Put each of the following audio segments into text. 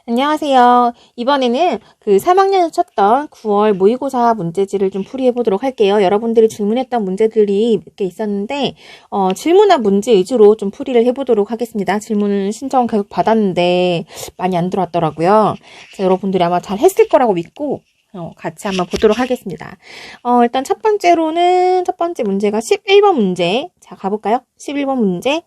안녕하세요. 이번에는 그 3학년에서 쳤던 9월 모의고사 문제지를 좀 풀이해 보도록 할게요. 여러분들이 질문했던 문제들이 몇 개 있었는데 질문한 문제 위주로 좀 풀이를 해보도록 하겠습니다. 질문 신청 계속 받았는데 많이 안 들어왔더라고요. 자, 여러분들이 아마 잘 했을 거라고 믿고 같이 한번 보도록 하겠습니다. 일단 첫 번째 문제가 11번 문제. 자, 가볼까요? 11번 문제.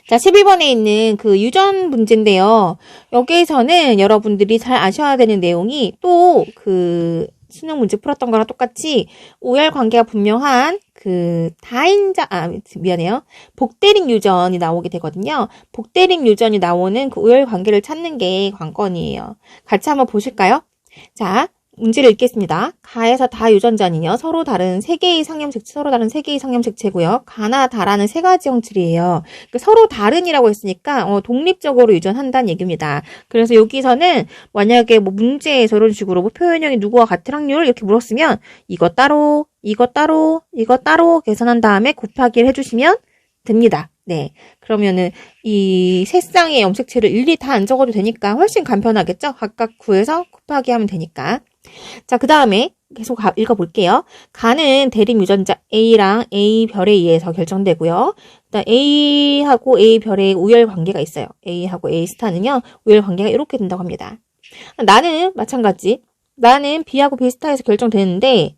자, 11번에 있는 그 유전 문제인데요. 여기에서는 여러분들이 잘 아셔야 되는 내용이 또 그 수능 문제 풀었던 거랑 똑같이 우열 관계가 분명한 복대링 유전이 나오게 되거든요. 복대링 유전이 나오는 그 우열 관계를 찾는 게 관건이에요. 같이 한번 보실까요? 자, 문제를 읽겠습니다. 가에서 다 유전자는요, 서로 다른 세 개의 상형 색채고요. 가나 다라는 세 가지 형질이에요. 서로 다른이라고 했으니까 독립적으로 유전한다는 얘기입니다. 그래서 여기서는 만약에 뭐 문제에서 이런 식으로 뭐 표현형이 누구와 같은 확률 이렇게 물었으면 이거 따로 계산한 다음에 곱하기를 해주시면 됩니다. 네. 그러면은 이 세 쌍의 염색체를 일일이 다 안 적어도 되니까 훨씬 간편하겠죠? 각각 구해서 곱하기 하면 되니까. 자, 그 다음에 계속 읽어볼게요. 가는 대립 유전자 A랑 A별에 의해서 결정되고요. 일단 A하고 A별의 우열 관계가 있어요. A하고 A스타는요, 우열 관계가 이렇게 된다고 합니다. 나는 마찬가지. 나는 B하고 B스타에서 결정되는데,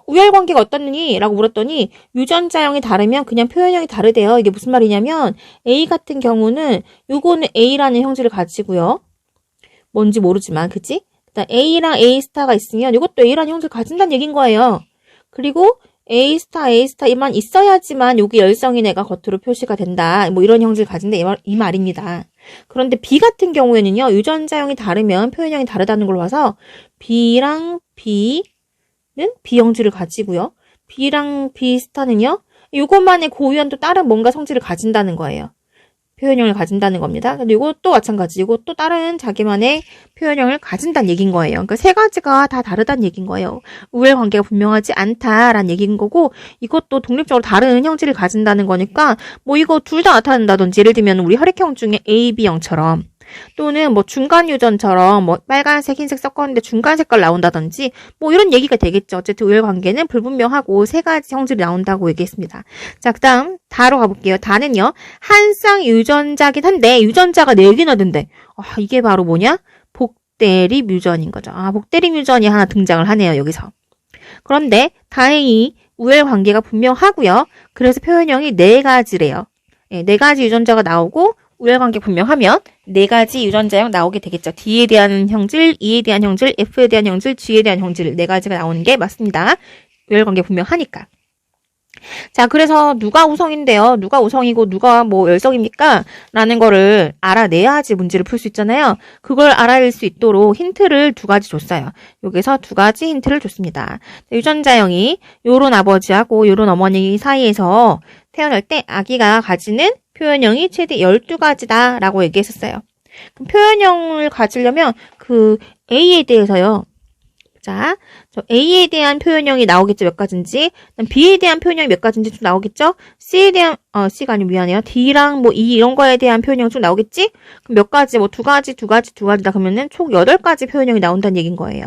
우열 관계가 어떻니? 라고 물었더니, 유전자형이 다르면 그냥 표현형이 다르대요. 이게 무슨 말이냐면, A 같은 경우는, 요거는 A라는 형질을 가지고요. 뭔지 모르지만, 그치? A랑 A스타가 있으면 이것도 A라는 형질을 가진다는 얘기인 거예요. 그리고 A스타만 있어야지만 여기 열성인 애가 겉으로 표시가 된다. 뭐 이런 형질을 가진다 이 말입니다. 그런데 B 같은 경우에는요. 유전자형이 다르면 표현형이 다르다는 걸 봐서 B랑 B는 B 형질을 가지고요. B랑 B스타는요. 이것만의 고유한 또 다른 뭔가 성질을 가진다는 거예요. 표현형을 가진다는 겁니다. 근데 이것도 마찬가지. 이것도 다른 자기만의 표현형을 가진다는 얘기인 거예요. 그러니까 세 가지가 다 다르다는 얘기인 거예요. 우열 관계가 분명하지 않다라는 얘기인 거고, 이것도 독립적으로 다른 형질을 가진다는 거니까, 뭐 이거 둘 다 나타난다든지, 예를 들면 우리 혈액형 중에 AB형처럼, 또는 뭐 중간 유전처럼 뭐 빨간색, 흰색 섞었는데 중간 색깔 나온다든지 뭐 이런 얘기가 되겠죠. 어쨌든 우열 관계는 불분명하고 세 가지 형질이 나온다고 얘기했습니다. 자, 그다음 다로 가볼게요. 다는요. 한 쌍 유전자긴 한데 유전자가 4개나 된대. 이게 바로 뭐냐? 복대립 유전인 거죠. 복대립 유전이 하나 등장을 하네요. 여기서. 그런데 다행히 우열 관계가 분명하고요. 그래서 표현형이 4가지래요. 네, 4가지 유전자가 나오고 우열관계 분명하면 4가지 유전자형 나오게 되겠죠. D에 대한 형질, E에 대한 형질, F에 대한 형질, G에 대한 형질 4가지가 나오는 게 맞습니다. 우열관계 분명하니까. 자, 그래서 누가 우성인데요? 누가 우성이고 누가 뭐 열성입니까? 라는 거를 알아내야지 문제를 풀 수 있잖아요. 그걸 알아낼 수 있도록 힌트를 2가지 줬어요. 여기서 2가지 힌트를 줬습니다. 유전자형이 요런 아버지하고 요런 어머니 사이에서 태어날 때 아기가 가지는 표현형이 최대 12가지다 라고 얘기했었어요. 그럼 표현형을 가지려면 그 A에 대해서요. 자, A에 대한 표현형이 나오겠죠, 몇 가지인지. B에 대한 표현형이 몇 가지인지 좀 나오겠죠? C에 대한, C가 아니면 미안해요. D랑 뭐 E 이런 거에 대한 표현형 좀 나오겠지? 그럼 몇 가지, 뭐 2가지다 그러면은 총 8가지 표현형이 나온다는 얘기인 거예요.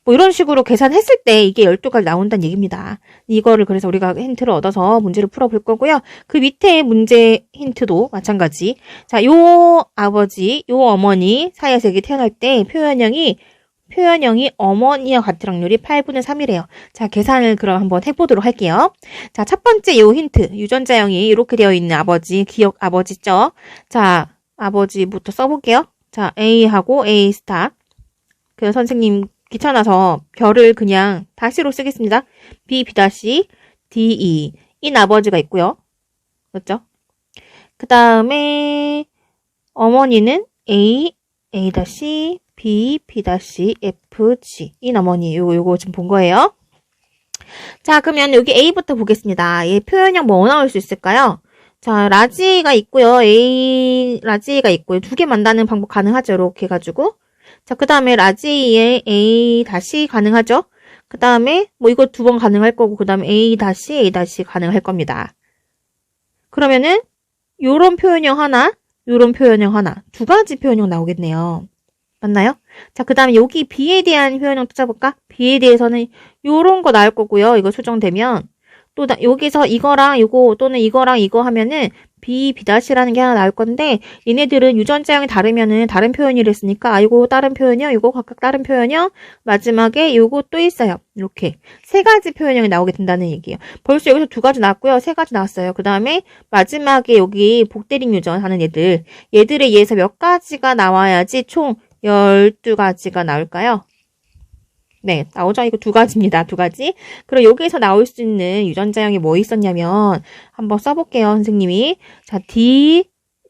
뭐 이런 식으로 계산했을 때 이게 12가지 나온다는 얘기입니다. 이거를 그래서 우리가 힌트를 얻어서 문제를 풀어볼 거고요. 그 밑에 문제 힌트도 마찬가지. 자, 요 아버지, 요 어머니 사이에서 이게 태어날 때 표현형이 어머니와 같은 확률이 8분의 3이래요. 자, 계산을 그럼 한번 해보도록 할게요. 자, 첫 번째 요 힌트. 유전자형이 이렇게 되어 있는 아버지, 기억 아버지죠. 자, 아버지부터 써볼게요. 자, A하고 A 스타. 그래서 선생님 귀찮아서 별을 그냥 다시로 쓰겠습니다. B, B 다시, D, E. 인 아버지가 있고요. 맞죠? 그 다음에 어머니는 A, A 다시, B, B 다시, F, G. 인 어머니. 요거 지금 본 거예요. 자, 그러면 여기 A부터 보겠습니다. 얘 표현형 뭐 나올 수 있을까요? 자, 라지가 있고요. 라지가 있고요. 2개 만드는 방법 가능하죠. 이렇게 해가지고. 자, 그 다음에 라지에 A 다시 가능하죠? 그 다음에 뭐 이거 2번 가능할 거고 그 다음에 A 다시 가능할 겁니다. 그러면은 요런 표현형 하나 요런 표현형 하나, 두 가지 표현형 나오겠네요. 맞나요? 자, 그 다음에 여기 B에 대한 표현형 찾아볼까? B에 대해서는 요런 거 나올 거고요. 이거 수정되면. 또 여기서 이거랑 이거 또는 이거랑 이거 하면은 B-라는 게 하나 나올 건데 얘네들은 유전자형이 다르면은 다른 표현이 했으니까 아, 이거 다른 표현이요. 이거 각각 다른 표현이요. 마지막에 요거 또 있어요. 이렇게 세 가지 표현형이 나오게 된다는 얘기예요. 벌써 여기서 두 가지 나왔고요. 세 가지 나왔어요. 그 다음에 마지막에 여기 복대링 유전 하는 얘들에 의해서 몇 가지가 나와야지 총 12가지가 나올까요? 네, 나오죠? 이거 두 가지입니다. 두 가지. 그럼 여기에서 나올 수 있는 유전자형이 뭐 있었냐면, 한번 써볼게요, 선생님이. 자,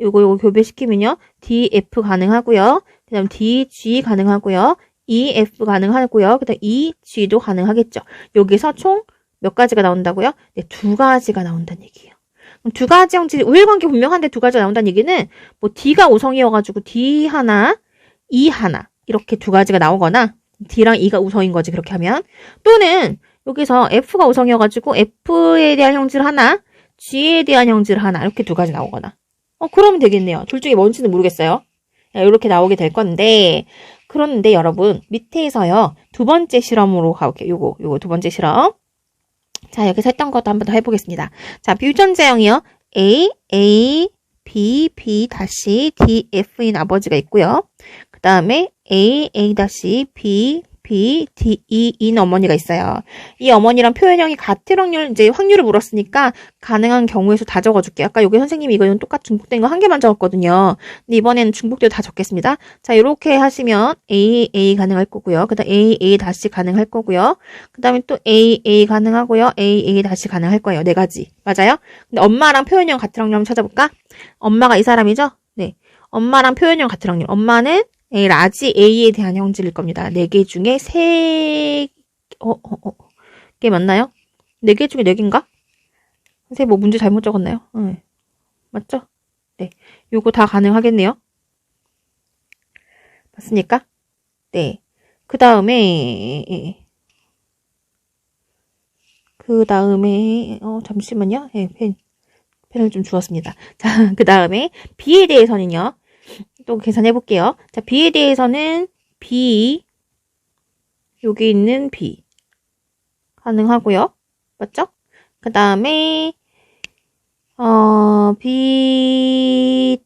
요거 교배시키면요. DF 가능하고요. 그 다음 DG 가능하고요. EF 가능하고요. 그 다음 EG도 가능하겠죠. 여기서 총 몇 가지가 나온다고요? 네, 두 가지가 나온다는 얘기예요. 그럼 두 가지 형질이 우일관계 분명한데 두 가지가 나온다는 얘기는, 뭐 D가 우성이어가지고 D 하나, E 하나, 이렇게 두 가지가 나오거나, D랑 E가 우성인 거지, 그렇게 하면. 또는, 여기서 F가 우성이어가지고, F에 대한 형질 하나, G에 대한 형질 하나, 이렇게 두 가지 나오거나. 그러면 되겠네요. 둘 중에 뭔지는 모르겠어요. 이렇게 나오게 될 건데, 그런데 여러분, 밑에서요, 두 번째 실험으로 가볼게요. 요거 두 번째 실험. 자, 여기서 했던 것도 한번 더 해보겠습니다. 자, 유전자형이요. A, B, B, D, F인 아버지가 있고요. 그 다음에 A, B, B, D, E인 어머니가 있어요. 이 어머니랑 표현형이 같을 확률, 이제 확률을 물었으니까 가능한 경우의 수 다 적어줄게요. 아까 여기 선생님이 이거는 똑같이 중복된 거 한 개만 적었거든요. 근데 이번에는 중복되어 다 적겠습니다. 자, 이렇게 하시면 A 가능할 거고요. 그 다음 A 가능할 거고요. 그 다음에 또 A 가능하고요. A 가능할 거예요. 네 가지. 맞아요? 근데 엄마랑 표현형 같을 확률 한번 찾아볼까? 엄마가 이 사람이죠? 네. 엄마랑 표현형 같을 확률. 엄마는 라지 A에 대한 형질일 겁니다. 4개 중에 3개 맞나요? 4개 중에 4개인가? 선생님 뭐 문제 잘못 적었나요? 맞죠? 네. 요거 다 가능하겠네요. 맞습니까? 네. 그 다음에 잠시만요. 네, 펜을 좀 주웠습니다. 자, 그 다음에 B에 대해서는요. 또 계산해 볼게요. 자, B에 대해서는 B, 여기 있는 B 가능하고요. 맞죠? 그 다음에 B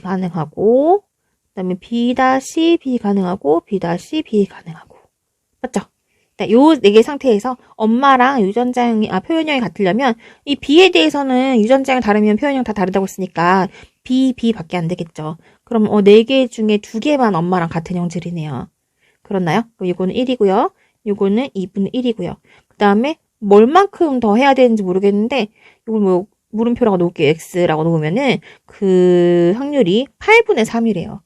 가능하고, 그 다음에 B 가능하고, B 가능하고. 맞죠? 네, 요 4개 상태에서 엄마랑 표현형이 같으려면 이 B에 대해서는 유전자형이 다르면 표현형 다 다르다고 했으니까 B 밖에 안 되겠죠. 그럼 4개 중에 2개만 엄마랑 같은 형질이네요. 그렇나요? 이거는 1이고요. 이거는 2분의 1이고요. 그 다음에 뭘만큼 더 해야 되는지 모르겠는데 이걸 뭐 물음표라고 놓을게요. X라고 놓으면은 그 확률이 8분의 3이래요.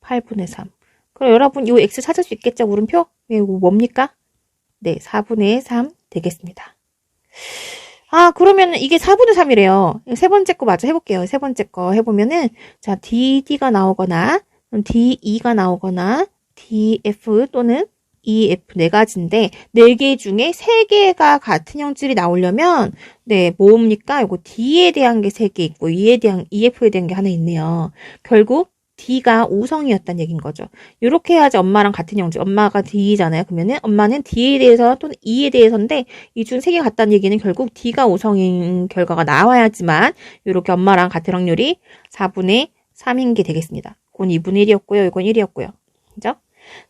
8분의 3. 그럼 여러분 이 X 찾을 수 있겠죠? 물음표? 이거 뭡니까? 네, 4분의 3 되겠습니다. 아, 그러면 이게 4분의 3이래요. 세 번째 거 마저 해볼게요. 세 번째 거 해보면은, 자, DD가 나오거나, DE가 나오거나, DF 또는 EF 네 가지인데, 4개 중에 3개가 같은 형질이 나오려면, 네, 뭡니까? 이거 D에 대한 게 3개 있고, EF에 대한 게 하나 있네요. 결국, D가 우성이었다는 얘기인 거죠. 이렇게 해야지 엄마랑 같은 형질. 엄마가 D잖아요. 그러면은 엄마는 D에 대해서 또는 E에 대해서인데 이 중 3개 같다는 얘기는 결국 D가 우성인 결과가 나와야지만 이렇게 엄마랑 같은 확률이 4분의 3인 게 되겠습니다. 이건 2분의 1이었고요. 이건 1이었고요. 그죠?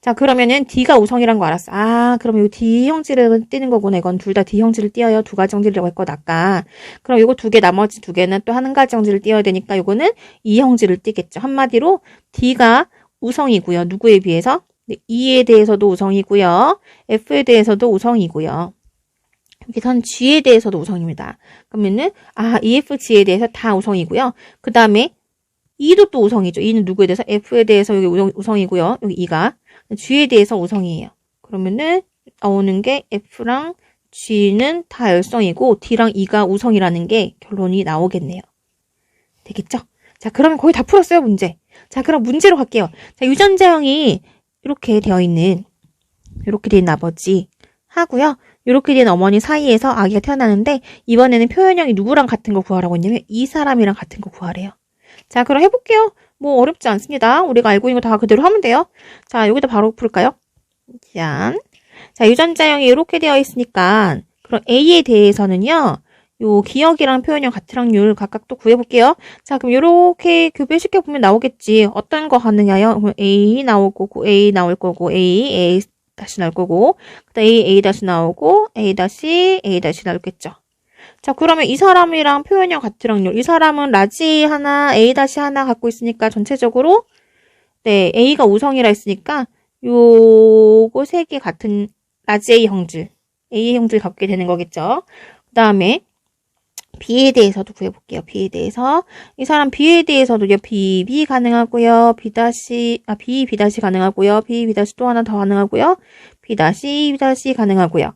자, 그러면은 D가 우성이란 거 알았어. 아, 그러면 이 D 형질을 띄는 거구나. 이건 둘 다 D 형질을 띄어요. 두 가지 형질이라고 했거든, 아까. 그럼 이거 2개, 나머지 2개는 또 한 가지 형질을 띄어야 되니까 이거는 E 형질을 띄겠죠. 한마디로 D가 우성이고요. 누구에 비해서? 네, E에 대해서도 우성이고요. F에 대해서도 우성이고요. 여기선 G에 대해서도 우성입니다. 그러면은, EFG에 대해서 다 우성이고요. 그 다음에 E도 또 우성이죠. E는 누구에 대해서? F에 대해서 여기 우성이고요. 여기 E가. G에 대해서 우성이에요. 그러면은 나오는 게 F랑 G는 다 열성이고 D랑 E가 우성이라는 게 결론이 나오겠네요. 되겠죠? 자, 그러면 거의 다 풀었어요, 문제. 자, 그럼 문제로 갈게요. 자, 유전자형이 이렇게 되어 있는 아버지 하고요. 이렇게 된 어머니 사이에서 아기가 태어나는데 이번에는 표현형이 누구랑 같은 거 구하라고 했냐면 이 사람이랑 같은 거 구하래요. 자, 그럼 해볼게요. 뭐 어렵지 않습니다. 우리가 알고 있는 거 다 그대로 하면 돼요. 자, 여기다 바로 풀까요? 짠. 자, 유전자형이 이렇게 되어 있으니까 그럼 A에 대해서는요. 요 기억이랑 표현형 같은 확률 각각 또 구해볼게요. 자, 그럼 요렇게 교배시켜 보면 나오겠지. 어떤 거 가느냐요? 그럼 A 나올 거고, A 나올 거고, A 다시 나올 거고, 그다음 A 다시 나오고, A 다시 나올겠죠. 자, 그러면 이 사람이랑 표현형 같은 확률. 이 사람은 라지 하나, A 다시 하나 갖고 있으니까 전체적으로 네, A가 우성이라 했으니까 요거 세 개 같은 라지 A 형질 갖게 되는 거겠죠. 그다음에 B에 대해서도 구해볼게요. B에 대해서. 이 사람 B에 대해서도요, B 가능하고요. B 가능하고요. B 또 하나 더 가능하고요. B 가능하고요.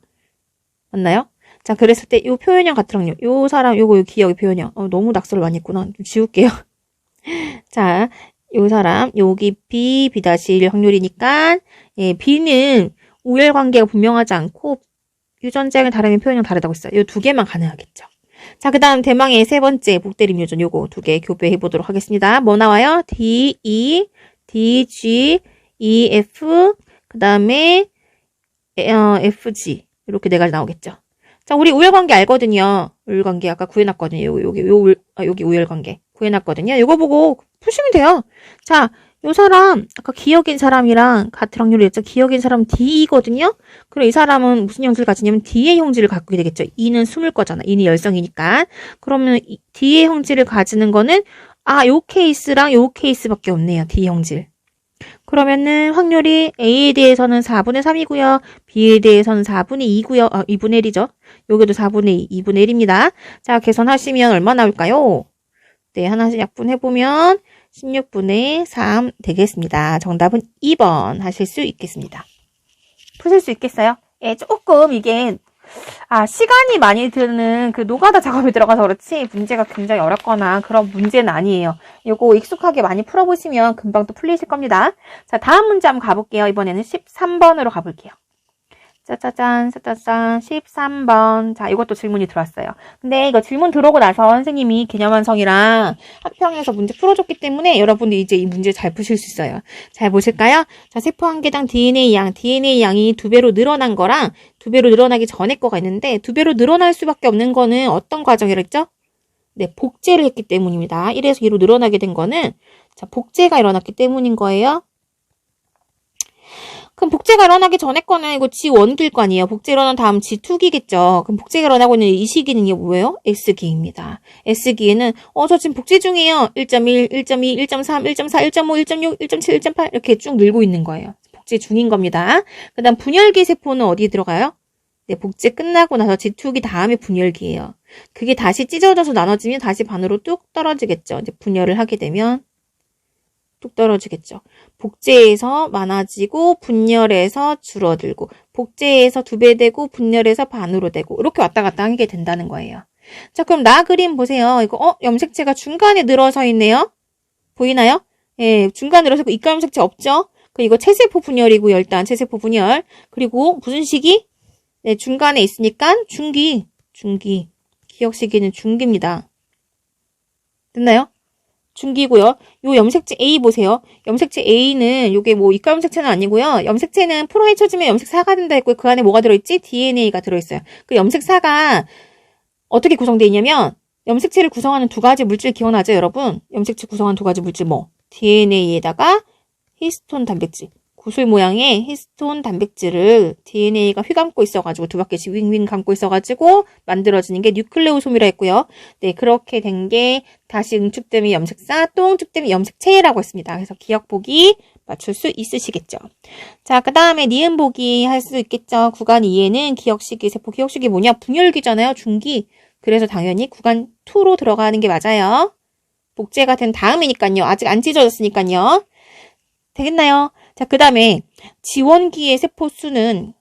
맞나요? 자, 그랬을 때, 요 표현형 같은 확률. 요 사람, 요거 기억의 표현형. 너무 낙서를 많이 했구나. 좀 지울게요. 자, 요 사람, 여기 B'일 확률이니까, 예, B는 우열 관계가 분명하지 않고, 유전자형이 다르면 표현형 다르다고 했어요. 요 두 개만 가능하겠죠. 자, 그 다음 대망의 세 번째 복대림 요전 요거 두 개 교배해 보도록 하겠습니다. 뭐 나와요? D, E, D, G, E, F, 그 다음에 F, G 이렇게 네 가지 나오겠죠. 자, 우리 우열관계 알거든요. 우열관계 아까 구해놨거든요. 여기 우열관계 구해놨거든요. 이거 보고 푸시면 돼요. 자, 요 사람 아까 기억인 사람이랑 같은 확률이었죠. 기억인 사람은 D이거든요. 그럼 이 사람은 무슨 형질을 가지냐면 D의 형질을 갖게 되겠죠. E는 숨을 거잖아. E는 열성이니까. 그러면 D의 형질을 가지는 거는 요 케이스랑 요 케이스밖에 없네요. D 형질. 그러면은 확률이 A에 대해서는 4분의 3이고요. B에 대해서는 4분의 2고요. 2분의 1이죠. 여기도 4분의 2, 2분의 1입니다. 자, 계산하시면 얼마 나올까요? 네, 하나씩 약분해보면 16분의 3 되겠습니다. 정답은 2번 하실 수 있겠습니다. 푸실 수 있겠어요? 예, 조금 이게 시간이 많이 드는 그 노가다 작업이 들어가서 그렇지 문제가 굉장히 어렵거나 그런 문제는 아니에요. 요거 익숙하게 많이 풀어보시면 금방 또 풀리실 겁니다. 자, 다음 문제 한번 가볼게요. 이번에는 13번으로 가볼게요. 짜자잔, 13번. 자, 이것도 질문이 들어왔어요. 근데 이거 질문 들어오고 나서 선생님이 개념완성이랑 학평에서 문제 풀어줬기 때문에 여러분들 이제 이 문제 잘 푸실 수 있어요. 잘 보실까요? 자, 세포 한 개당 DNA 양이 2배로 늘어난 거랑 2배로 늘어나기 전에 거가 있는데 2배로 늘어날 수밖에 없는 거는 어떤 과정이라 했죠? 네, 복제를 했기 때문입니다. 1에서 2로 늘어나게 된 거는 자, 복제가 일어났기 때문인 거예요. 그럼 복제가 일어나기 전에 거는 이거 G1기일 거 아니에요. 복제 일어난 다음 G2기겠죠. 그럼 복제가 일어나고 있는 이 시기는요, 뭐예요? S기입니다. S기에는, 저 지금 복제 중이에요. 1.1, 1.2, 1.3, 1.4, 1.5, 1.6, 1.7, 1.8 이렇게 쭉 늘고 있는 거예요. 복제 중인 겁니다. 그 다음 분열기 세포는 어디에 들어가요? 네, 복제 끝나고 나서 G2기 다음에 분열기예요. 그게 다시 찢어져서 나눠지면 다시 반으로 뚝 떨어지겠죠. 이제 분열을 하게 되면. 뚝 떨어지겠죠. 복제에서 많아지고 분열해서 줄어들고 복제에서 2배 되고 분열해서 반으로 되고 이렇게 왔다 갔다 하게 된다는 거예요. 자, 그럼 나 그림 보세요. 이거 염색체가 중간에 늘어서 있네요. 보이나요? 예, 중간에 늘어서 있고 이가 염색체 없죠? 이거 체세포 분열이고요. 일단 체세포 분열. 그리고 무슨 시기? 네, 중간에 있으니까 중기. 기억 시기는 중기입니다. 됐나요? 중기고요. 요 염색체 A 보세요. 염색체 A는 요게 뭐 이가 염색체는 아니고요. 염색체는 프로 헤쳐지면 염색사가 된다 했고요. 그 안에 뭐가 들어있지? DNA가 들어있어요. 그 염색사가 어떻게 구성되어 있냐면 염색체를 구성하는 두 가지 물질 기억나죠, 여러분? 염색체 구성하는 두 가지 물질 DNA에다가 히스톤 단백질. 구슬 모양의 히스톤 단백질을 DNA가 휘감고 있어가지고 두 바퀴씩 윙윙 감고 있어가지고 만들어지는 게 뉴클레오솜이라 했고요. 네, 그렇게 된 게 다시 응축되면 염색사, 또 응축되면 염색체라고 했습니다. 그래서 기억 보기 맞출 수 있으시겠죠. 자, 그 다음에 니은 보기 할 수 있겠죠. 구간 2에는 기억시기, 세포 기억시기 뭐냐? 분열기잖아요, 중기. 그래서 당연히 구간 2로 들어가는 게 맞아요. 복제가 된 다음이니까요. 아직 안 찢어졌으니까요. 되겠나요? 자, 그 다음에 지원기의 세포 수는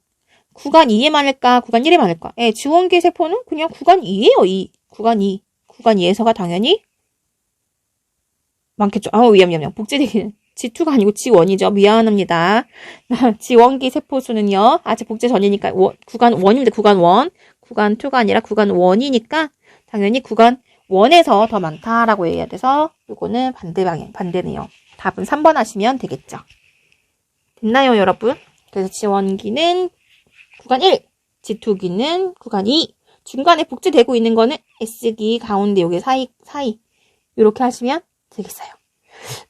구간 2에 많을까? 구간 1에 많을까? 예, 지원기의 세포는 그냥 구간 2예요. 2. 구간 2. 구간 2에서가 당연히 많겠죠. 미안. 복제되기는 G2가 아니고 G1이죠. 미안합니다. 지원기 세포 수는요. 아직 복제 전이니까 구간 1입니다. 구간 1. 구간 2가 아니라 구간 1이니까 당연히 구간 1에서 더 많다라고 얘기해야 돼서 요거는 반대네요. 답은 3번 하시면 되겠죠. 됐나요, 여러분? 그래서 지원기는 구간 1, 지투기는 구간 2, 중간에 복제되고 있는 거는 S기 가운데 여기 사이 이렇게 하시면 되겠어요.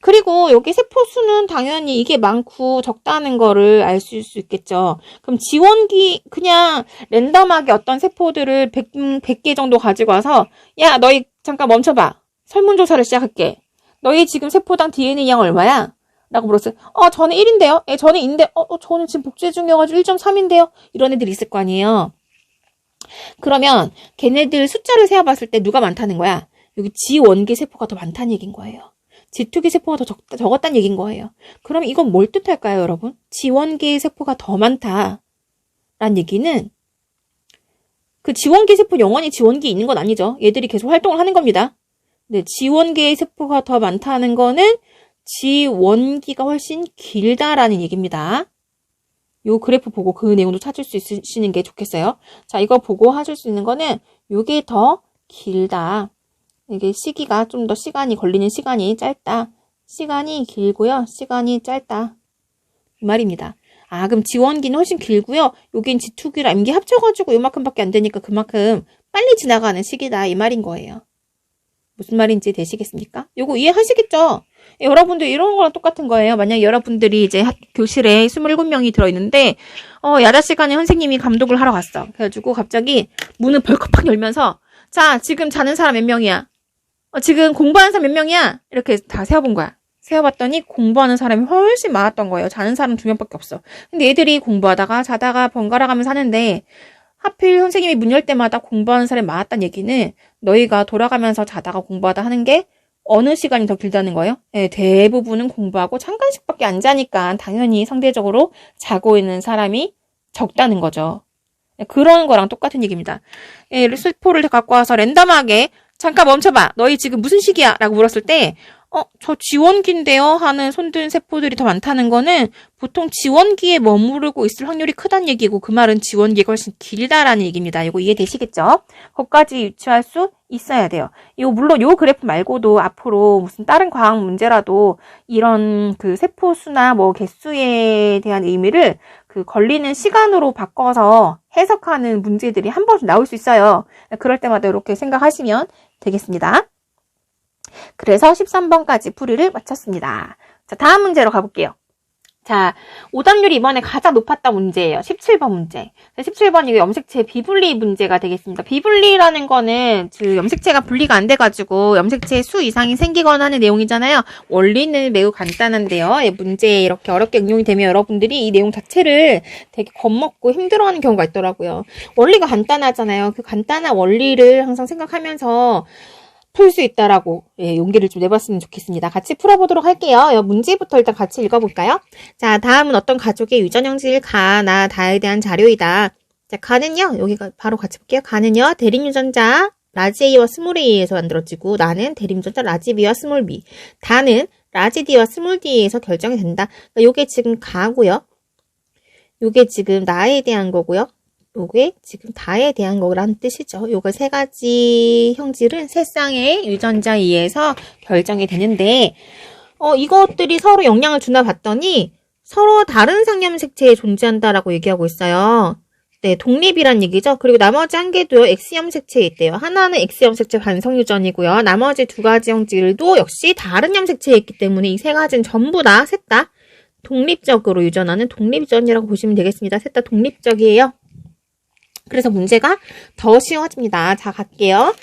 그리고 여기 세포수는 당연히 이게 많고 적다는 거를 알 수 있겠죠. 그럼 지원기 그냥 랜덤하게 어떤 세포들을 100개 정도 가지고 와서 야 너희 잠깐 멈춰봐. 설문조사를 시작할게. 너희 지금 세포당 DNA 양 얼마야? 라고 물었어요. 저는 1인데요. 저는 2인데 저는 지금 복제 중이어가지고 1.3인데요. 이런 애들이 있을 거 아니에요. 그러면 걔네들 숫자를 세어봤을 때 누가 많다는 거야? 여기 지원기 세포가 더 많다는 얘기인 거예요. 지투기 세포가 더 적었다는 얘기인 거예요. 그럼 이건 뭘 뜻할까요, 여러분? 지원기 세포가 더 많다라는 얘기는 그 지원기 세포 영원히 지원기에 있는 건 아니죠. 얘들이 계속 활동을 하는 겁니다. 네, 지원기의 세포가 더 많다는 거는 지원기가 훨씬 길다라는 얘기입니다. 요 그래프 보고 그 내용도 찾을 수 있으시는 게 좋겠어요. 자, 이거 보고 하실 수 있는 거는 요게 더 길다. 이게 시기가 좀 더 시간이 걸리는 시간이 짧다. 시간이 길고요. 시간이 짧다. 이 말입니다. 그럼 지원기는 훨씬 길고요. 여긴 지투기랑 임기 합쳐가지고 요만큼밖에 안 되니까 그만큼 빨리 지나가는 시기다. 이 말인 거예요. 무슨 말인지 되시겠습니까? 요거 이해하시겠죠? 여러분들 이런 거랑 똑같은 거예요. 만약 여러분들이 이제 교실에 27명이 들어있는데 야자 시간에 선생님이 감독을 하러 갔어. 그래가지고 갑자기 문을 벌컥 열면서 자, 지금 자는 사람 몇 명이야? 지금 공부하는 사람 몇 명이야? 이렇게 다 세어본 거야. 세어봤더니 공부하는 사람이 훨씬 많았던 거예요. 자는 사람 2명밖에 없어. 근데 애들이 공부하다가 자다가 번갈아 가면서 하는데 하필 선생님이 문 열 때마다 공부하는 사람이 많았다는 얘기는 너희가 돌아가면서 자다가 공부하다 하는 게 어느 시간이 더 길다는 거예요? 네, 대부분은 공부하고 잠깐씩밖에 안 자니까 당연히 상대적으로 자고 있는 사람이 적다는 거죠. 그런 거랑 똑같은 얘기입니다. 세포를 갖고 와서 랜덤하게 잠깐 멈춰봐. 너희 지금 무슨 시기야? 라고 물었을 때 저 지원기인데요 하는 손든 세포들이 더 많다는 거는 보통 지원기에 머무르고 있을 확률이 크다는 얘기고 그 말은 지원기가 훨씬 길다라는 얘기입니다. 이거 이해되시겠죠? 거기까지 유추할 수 있어야 돼요. 물론 요 그래프 말고도 앞으로 무슨 다른 과학 문제라도 이런 그 세포수나 뭐 개수에 대한 의미를 그 걸리는 시간으로 바꿔서 해석하는 문제들이 한 번씩 나올 수 있어요. 그럴 때마다 이렇게 생각하시면 되겠습니다. 그래서 13번까지 풀이를 마쳤습니다. 자, 다음 문제로 가볼게요. 자, 오답률이 이번에 가장 높았던 문제예요. 17번 문제. 17번 이거 염색체 비분리 문제가 되겠습니다. 비분리라는 거는 그 염색체가 분리가 안 돼가지고 염색체 수 이상이 생기거나 하는 내용이잖아요. 원리는 매우 간단한데요. 문제에 이렇게 어렵게 응용이 되면 여러분들이 이 내용 자체를 되게 겁먹고 힘들어하는 경우가 있더라고요. 원리가 간단하잖아요. 그 간단한 원리를 항상 생각하면서 풀 수 있다라고 용기를 좀 내봤으면 좋겠습니다. 같이 풀어보도록 할게요. 문제부터 일단 같이 읽어볼까요? 자, 다음은 어떤 가족의 유전형질 가, 나, 다에 대한 자료이다. 자, 가는요. 여기가 바로 같이 볼게요. 가는요. 대립유전자 라지 A와 스몰 A에서 만들어지고 나는 대립유전자 라지 B와 스몰 B. 다는 라지 D와 스몰 D에서 결정이 된다. 그러니까 요게 지금 가고요. 요게 지금 나에 대한 거고요. 요게 지금 다에 대한 거라는 뜻이죠. 요거 세 가지 형질은 세 쌍의 유전자에 의해서 결정이 되는데 이것들이 서로 영향을 주나 봤더니 서로 다른 상염색체에 존재한다라고 얘기하고 있어요. 네, 독립이란 얘기죠. 그리고 나머지 한 개도요, X염색체에 있대요. 하나는 X염색체 반성유전이고요. 나머지 두 가지 형질도 역시 다른 염색체에 있기 때문에 이 세 가지는 전부 다 셋 다 독립적으로 유전하는 독립유전이라고 보시면 되겠습니다. 셋 다 독립적이에요. 그래서 문제가 더 쉬워집니다. 자, 갈게요.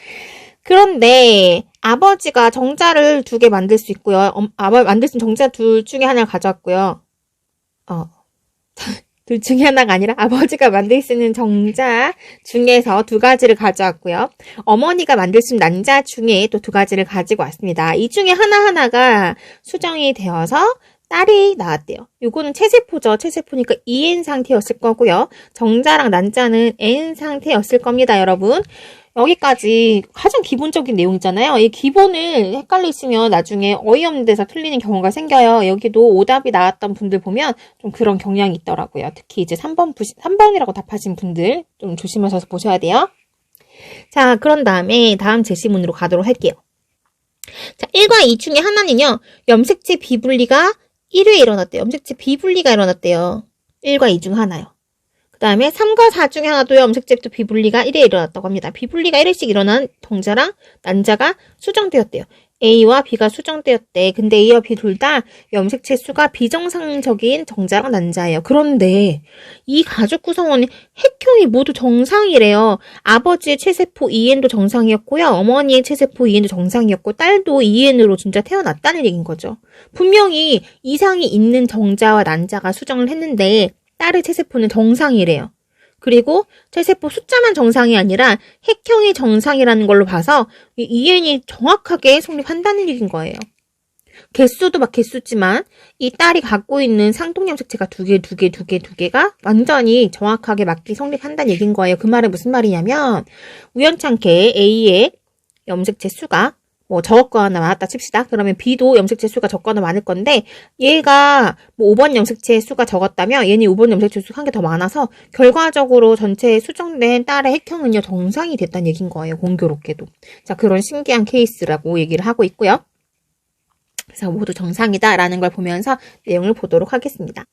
그런데 아버지가 정자를 2개 만들 수 있고요. 만들 수 있는 정자 둘 중에 하나를 가져왔고요. 둘 중에 하나가 아니라 아버지가 만들 수 있는 정자 중에서 2가지를 가져왔고요. 어머니가 만들 수 있는 난자 중에 또 2가지를 가지고 왔습니다. 이 중에 하나하나가 수정이 되어서 딸이 나왔대요. 요거는 체세포죠. 체세포니까 EN 상태였을 거고요. 정자랑 난자는 N 상태였을 겁니다, 여러분. 여기까지 가장 기본적인 내용이잖아요. 이 기본을 헷갈리시면 나중에 어이없는 데서 틀리는 경우가 생겨요. 여기도 오답이 나왔던 분들 보면 좀 그런 경향이 있더라고요. 특히 이제 3번이라고 답하신 분들 좀 조심하셔서 보셔야 돼요. 자, 그런 다음에 다음 제시문으로 가도록 할게요. 자, 1과 2 중에 하나는요. 염색체 비분리가 1회에 일어났대요. 염색체 비분리가 일어났대요. 1과 2 중 하나요. 그 다음에 3과 4 중에 하나도 염색체 비분리가 1회에 일어났다고 합니다. 비분리가 1회씩 일어난 정자랑 난자가 수정되었대요. A와 B가 수정되었대. 근데 A와 B 둘 다 염색체 수가 비정상적인 정자랑 난자예요. 그런데 이 가족 구성원의 핵형이 모두 정상이래요. 아버지의 체세포 EN도 정상이었고요. 어머니의 체세포 EN도 정상이었고 딸도 EN으로 진짜 태어났다는 얘기인 거죠. 분명히 이상이 있는 정자와 난자가 수정을 했는데 딸의 체세포는 정상이래요. 그리고 체세포 숫자만 정상이 아니라 핵형이 정상이라는 걸로 봐서 이 EN이 정확하게 성립한다는 얘기인 거예요. 개수도 막 개수지만 이 딸이 갖고 있는 상동염색체가 두 개가 완전히 정확하게 맞게 성립한다는 얘기인 거예요. 그 말은 무슨 말이냐면 우연찮게 A의 염색체 수가 뭐 적거나 많았다 칩시다. 그러면 B도 염색체 수가 적거나 많을 건데 얘가 뭐 5번 염색체 수가 적었다면 얘는 5번 염색체 수가 한 개 더 많아서 결과적으로 전체 수정된 딸의 핵형은요 정상이 됐다는 얘기인 거예요. 공교롭게도. 자, 그런 신기한 케이스라고 얘기를 하고 있고요. 그래서 모두 정상이다라는 걸 보면서 내용을 보도록 하겠습니다.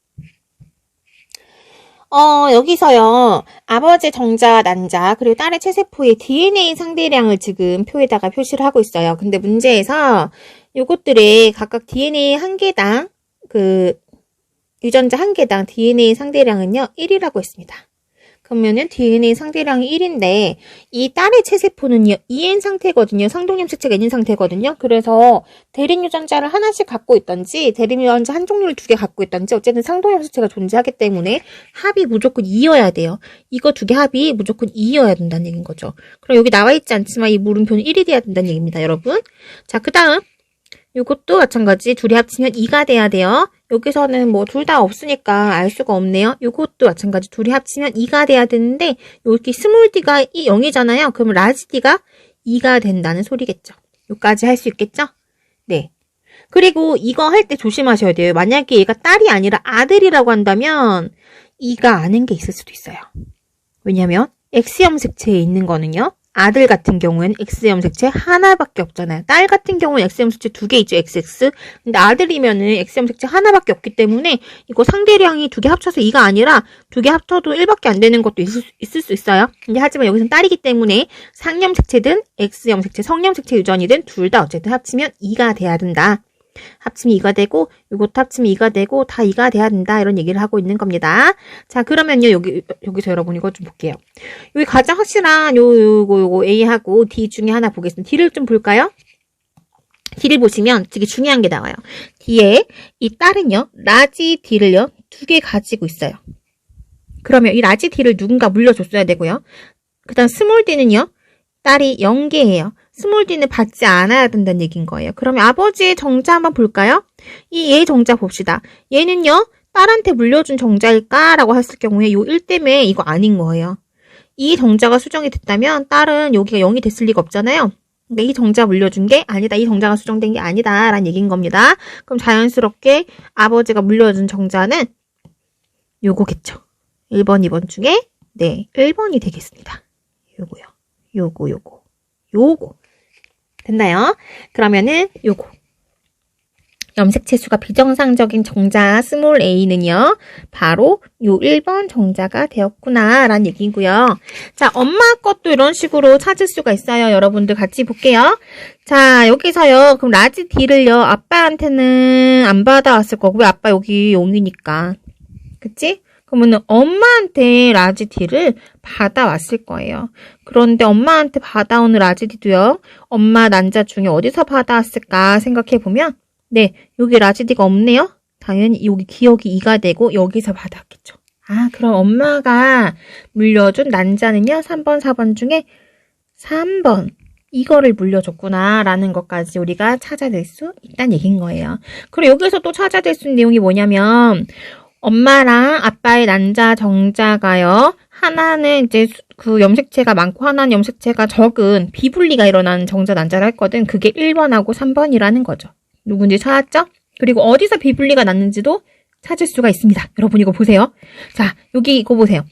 여기서요, 아버지 정자, 난자, 그리고 딸의 체세포의 DNA 상대량을 지금 표에다가 표시를 하고 있어요. 근데 문제에서 요것들의 각각 DNA 한 개당, 유전자 한 개당 DNA 상대량은요, 1이라고 했습니다. 그러면은 DNA 상대량이 1인데 이 딸의 체세포는요 EN 상태거든요. 상동염색체가 있는 상태거든요. 그래서 대립유전자를 하나씩 갖고 있던지 대립유전자 한 종류를 두 개 갖고 있던지 어쨌든 상동염색체가 존재하기 때문에 합이 무조건 2여야 돼요. 이거 두 개 합이 무조건 2여야 된다는 얘기인 거죠. 그럼 여기 나와 있지 않지만 이 물음표는 1이 돼야 된다는 얘기입니다. 여러분. 자, 그 다음 이것도 마찬가지 둘이 합치면 2가 돼야 돼요. 여기서는 뭐 둘 다 없으니까 알 수가 없네요. 이것도 마찬가지 둘이 합치면 2가 돼야 되는데 여기 스몰 d가 0이잖아요. 그러면 라지 d가 2가 된다는 소리겠죠. 여기까지 할 수 있겠죠? 네. 그리고 이거 할 때 조심하셔야 돼요. 만약에 얘가 딸이 아니라 아들이라고 한다면 2가 아닌 게 있을 수도 있어요. 왜냐면 X염색체에 있는 거는요. 아들 같은 경우에는 X염색체 하나밖에 없잖아요. 딸 같은 경우는 X염색체 2개 있죠. XX. 근데 아들이면은 X염색체 하나밖에 없기 때문에 이거 상대량이 2개 합쳐서 2가 아니라 2개 합쳐도 1밖에 안 되는 것도 있을 수 있어요. 근데 하지만 여기서는 딸이기 때문에 상염색체든 X염색체, 성염색체 유전이든 둘 다 어쨌든 합치면 2가 돼야 된다. 합치면 2가 되고 이것도 합치면 2가 되고 다 2가 돼야 된다 이런 얘기를 하고 있는 겁니다. 자, 그러면요 여기서 여러분 이거 좀 볼게요. 여기 가장 확실한 요거 A하고 D 중에 하나 보겠습니다. D를 좀 볼까요? D를 보시면 되게 중요한 게 나와요. D에 이 딸은요 라지 D를요 2개 가지고 있어요. 그러면 이 라지 D를 누군가 물려줬어야 되고요. 그 다음 스몰 D는요 딸이 0개예요. 스몰 d는 받지 않아야 된다는 얘기인 거예요. 그러면 아버지의 정자 한번 볼까요? 이 얘 정자 봅시다. 얘는요, 딸한테 물려준 정자일까라고 했을 경우에 요 1 때문에 이거 아닌 거예요. 이 정자가 수정이 됐다면 딸은 여기가 0이 됐을 리가 없잖아요. 근데 이 정자 물려준 게 아니다. 이 정자가 수정된 게 아니다. 라는 얘기인 겁니다. 그럼 자연스럽게 아버지가 물려준 정자는 요거겠죠. 1번, 2번 중에 네, 1번이 되겠습니다. 요거요. 요거. 됐나요? 그러면은 요거. 염색체 수가 비정상적인 정자 스몰 a는요. 바로 요 1번 정자가 되었구나 라는 얘기고요. 자, 엄마 것도 이런 식으로 찾을 수가 있어요. 여러분들 같이 볼게요. 자, 여기서요. 그럼 라지 D를요. 아빠한테는 안 받아왔을 거고 왜 아빠 여기 0이니까. 그치? 그러면 엄마한테 라지 D를 받아왔을 거예요. 그런데 엄마한테 받아온 라지 D도요. 엄마 난자 중에 어디서 받아왔을까 생각해보면 네, 여기 라지 D가 없네요. 당연히 여기 기억이 2가 되고 여기서 받았겠죠. 아, 그럼 엄마가 물려준 난자는요. 3번, 4번 중에 3번. 이거를 물려줬구나 라는 것까지 우리가 찾아낼 수 있다는 얘기인 거예요. 그리고 여기서 또 찾아낼 수 있는 내용이 뭐냐면 엄마랑 아빠의 난자 정자가요. 하나는 이제 그 염색체가 많고 하나는 염색체가 적은 비분리가 일어나는 정자 난자를 했거든. 그게 1번하고 3번이라는 거죠. 누군지 찾았죠? 그리고 어디서 비분리가 났는지도 찾을 수가 있습니다. 여러분 이거 보세요. 자, 여기 이거 보세요.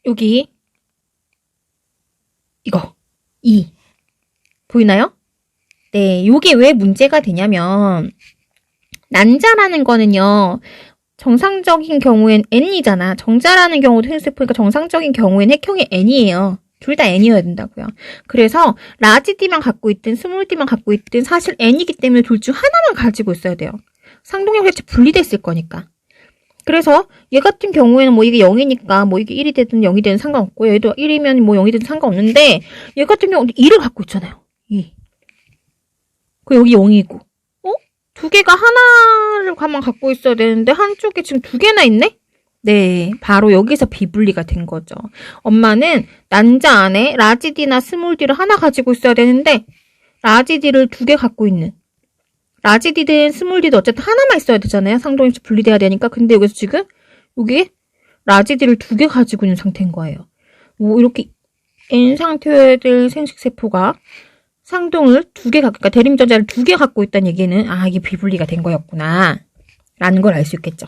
여기 이거 2. 보이나요? 네, 요게 왜 문제가 되냐면 난자라는 거는요. 정상적인 경우엔 N이잖아. 정자라는 경우도 행세포니까 정상적인 경우엔 핵형이 N이에요. 둘 다 N이어야 된다고요. 그래서 라지 D만 갖고 있든 스몰 D만 갖고 있든 사실 N이기 때문에 둘 중 하나만 가지고 있어야 돼요. 상동형색체 분리됐을 거니까. 그래서 얘 같은 경우에는 뭐 이게 0이니까 뭐 이게 1이 되든 0이 되든 상관없고 얘도 1이면 뭐 0이 되든 상관없는데 얘 같은 경우는 2를 갖고 있잖아요. 2. 그 여기 0이고. 두 개가 하나를 가만 갖고 있어야 되는데 한쪽에 지금 두 개나 있네? 네, 바로 여기서 비분리가 된 거죠. 엄마는 난자 안에 라지 D나 스몰 D를 하나 가지고 있어야 되는데 라지 D를 두 개 갖고 있는 라지 D든 스몰 D든 어쨌든 하나만 있어야 되잖아요. 상동에서 분리돼야 되니까. 근데 여기서 지금 여기 라지 D를 두 개 가지고 있는 상태인 거예요. 뭐 이렇게 N 상태여야 될 생식세포가 상동을 두 개 그러니까 대림전자를 두 개 갖고 있다는 얘기는 이게 비분리가 된 거였구나 라는 걸 알 수 있겠죠.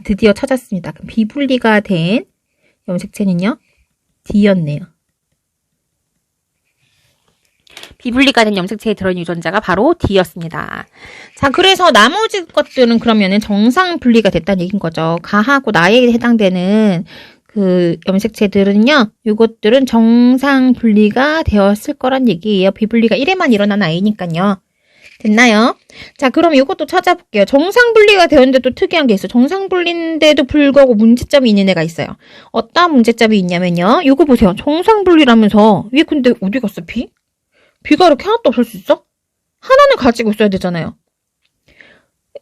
드디어 찾았습니다. 그럼 비분리가 된 염색체는요 D였네요. 비분리가 된 염색체에 들어있는 유전자가 바로 D였습니다. 자, 그래서 나머지 것들은 그러면은 정상 분리가 됐다는 얘기인 거죠. 가하고 나에 해당되는 그 염색체들은요, 이것들은 정상 분리가 되었을 거란 얘기예요. 비분리가 1회만 일어난 아이니까요. 됐나요? 자, 그럼 이것도 찾아볼게요. 정상 분리가 되었는데 또 특이한 게 있어요. 정상 분리인데도 불구하고 문제점이 있는 애가 있어요. 어떤 문제점이 있냐면요. 이거 보세요. 정상 분리라면서 위에 근데 어디 갔어, B? B가 이렇게 하나도 없을 수 있어? 하나는 가지고 있어야 되잖아요.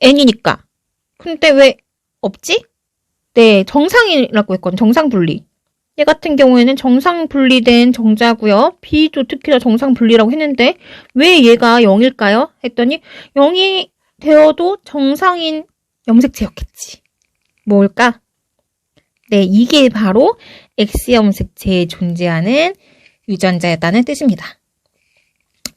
N이니까. 근데 왜 없지? 네, 정상이라고 했거든요. 정상 분리. 얘 같은 경우에는 정상 분리된 정자고요. B도 특히나 정상 분리라고 했는데 왜 얘가 0일까요? 했더니 0이 되어도 정상인 염색체였겠지. 뭘까? 네, 이게 바로 X 염색체에 존재하는 유전자였다는 뜻입니다.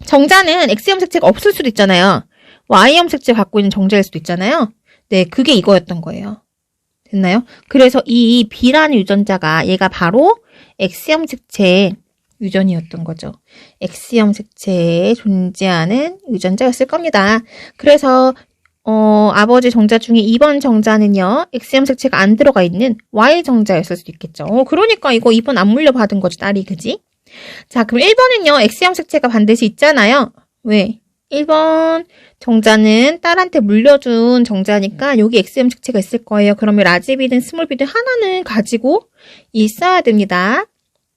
정자는 X 염색체가 없을 수도 있잖아요. Y 염색체 갖고 있는 정자일 수도 있잖아요. 네, 그게 이거였던 거예요. 됐나요? 그래서 이 B라는 유전자가 얘가 바로 X 염색체의 유전이었던 거죠. X 염색체에 존재하는 유전자였을 겁니다. 그래서 아버지 정자 중에 2번 정자는요. X 염색체가 안 들어가 있는 Y 정자였을 수도 있겠죠. 그러니까 이거 2번 안 물려받은 거지, 딸이. 그지? 자, 그럼 1번은요. X 염색체가 반드시 있잖아요. 왜? 1번 정자는 딸한테 물려준 정자니까 여기 X 염색체가 있을 거예요. 그러면 라지 B든 스몰 B든 하나는 가지고 있어야 됩니다.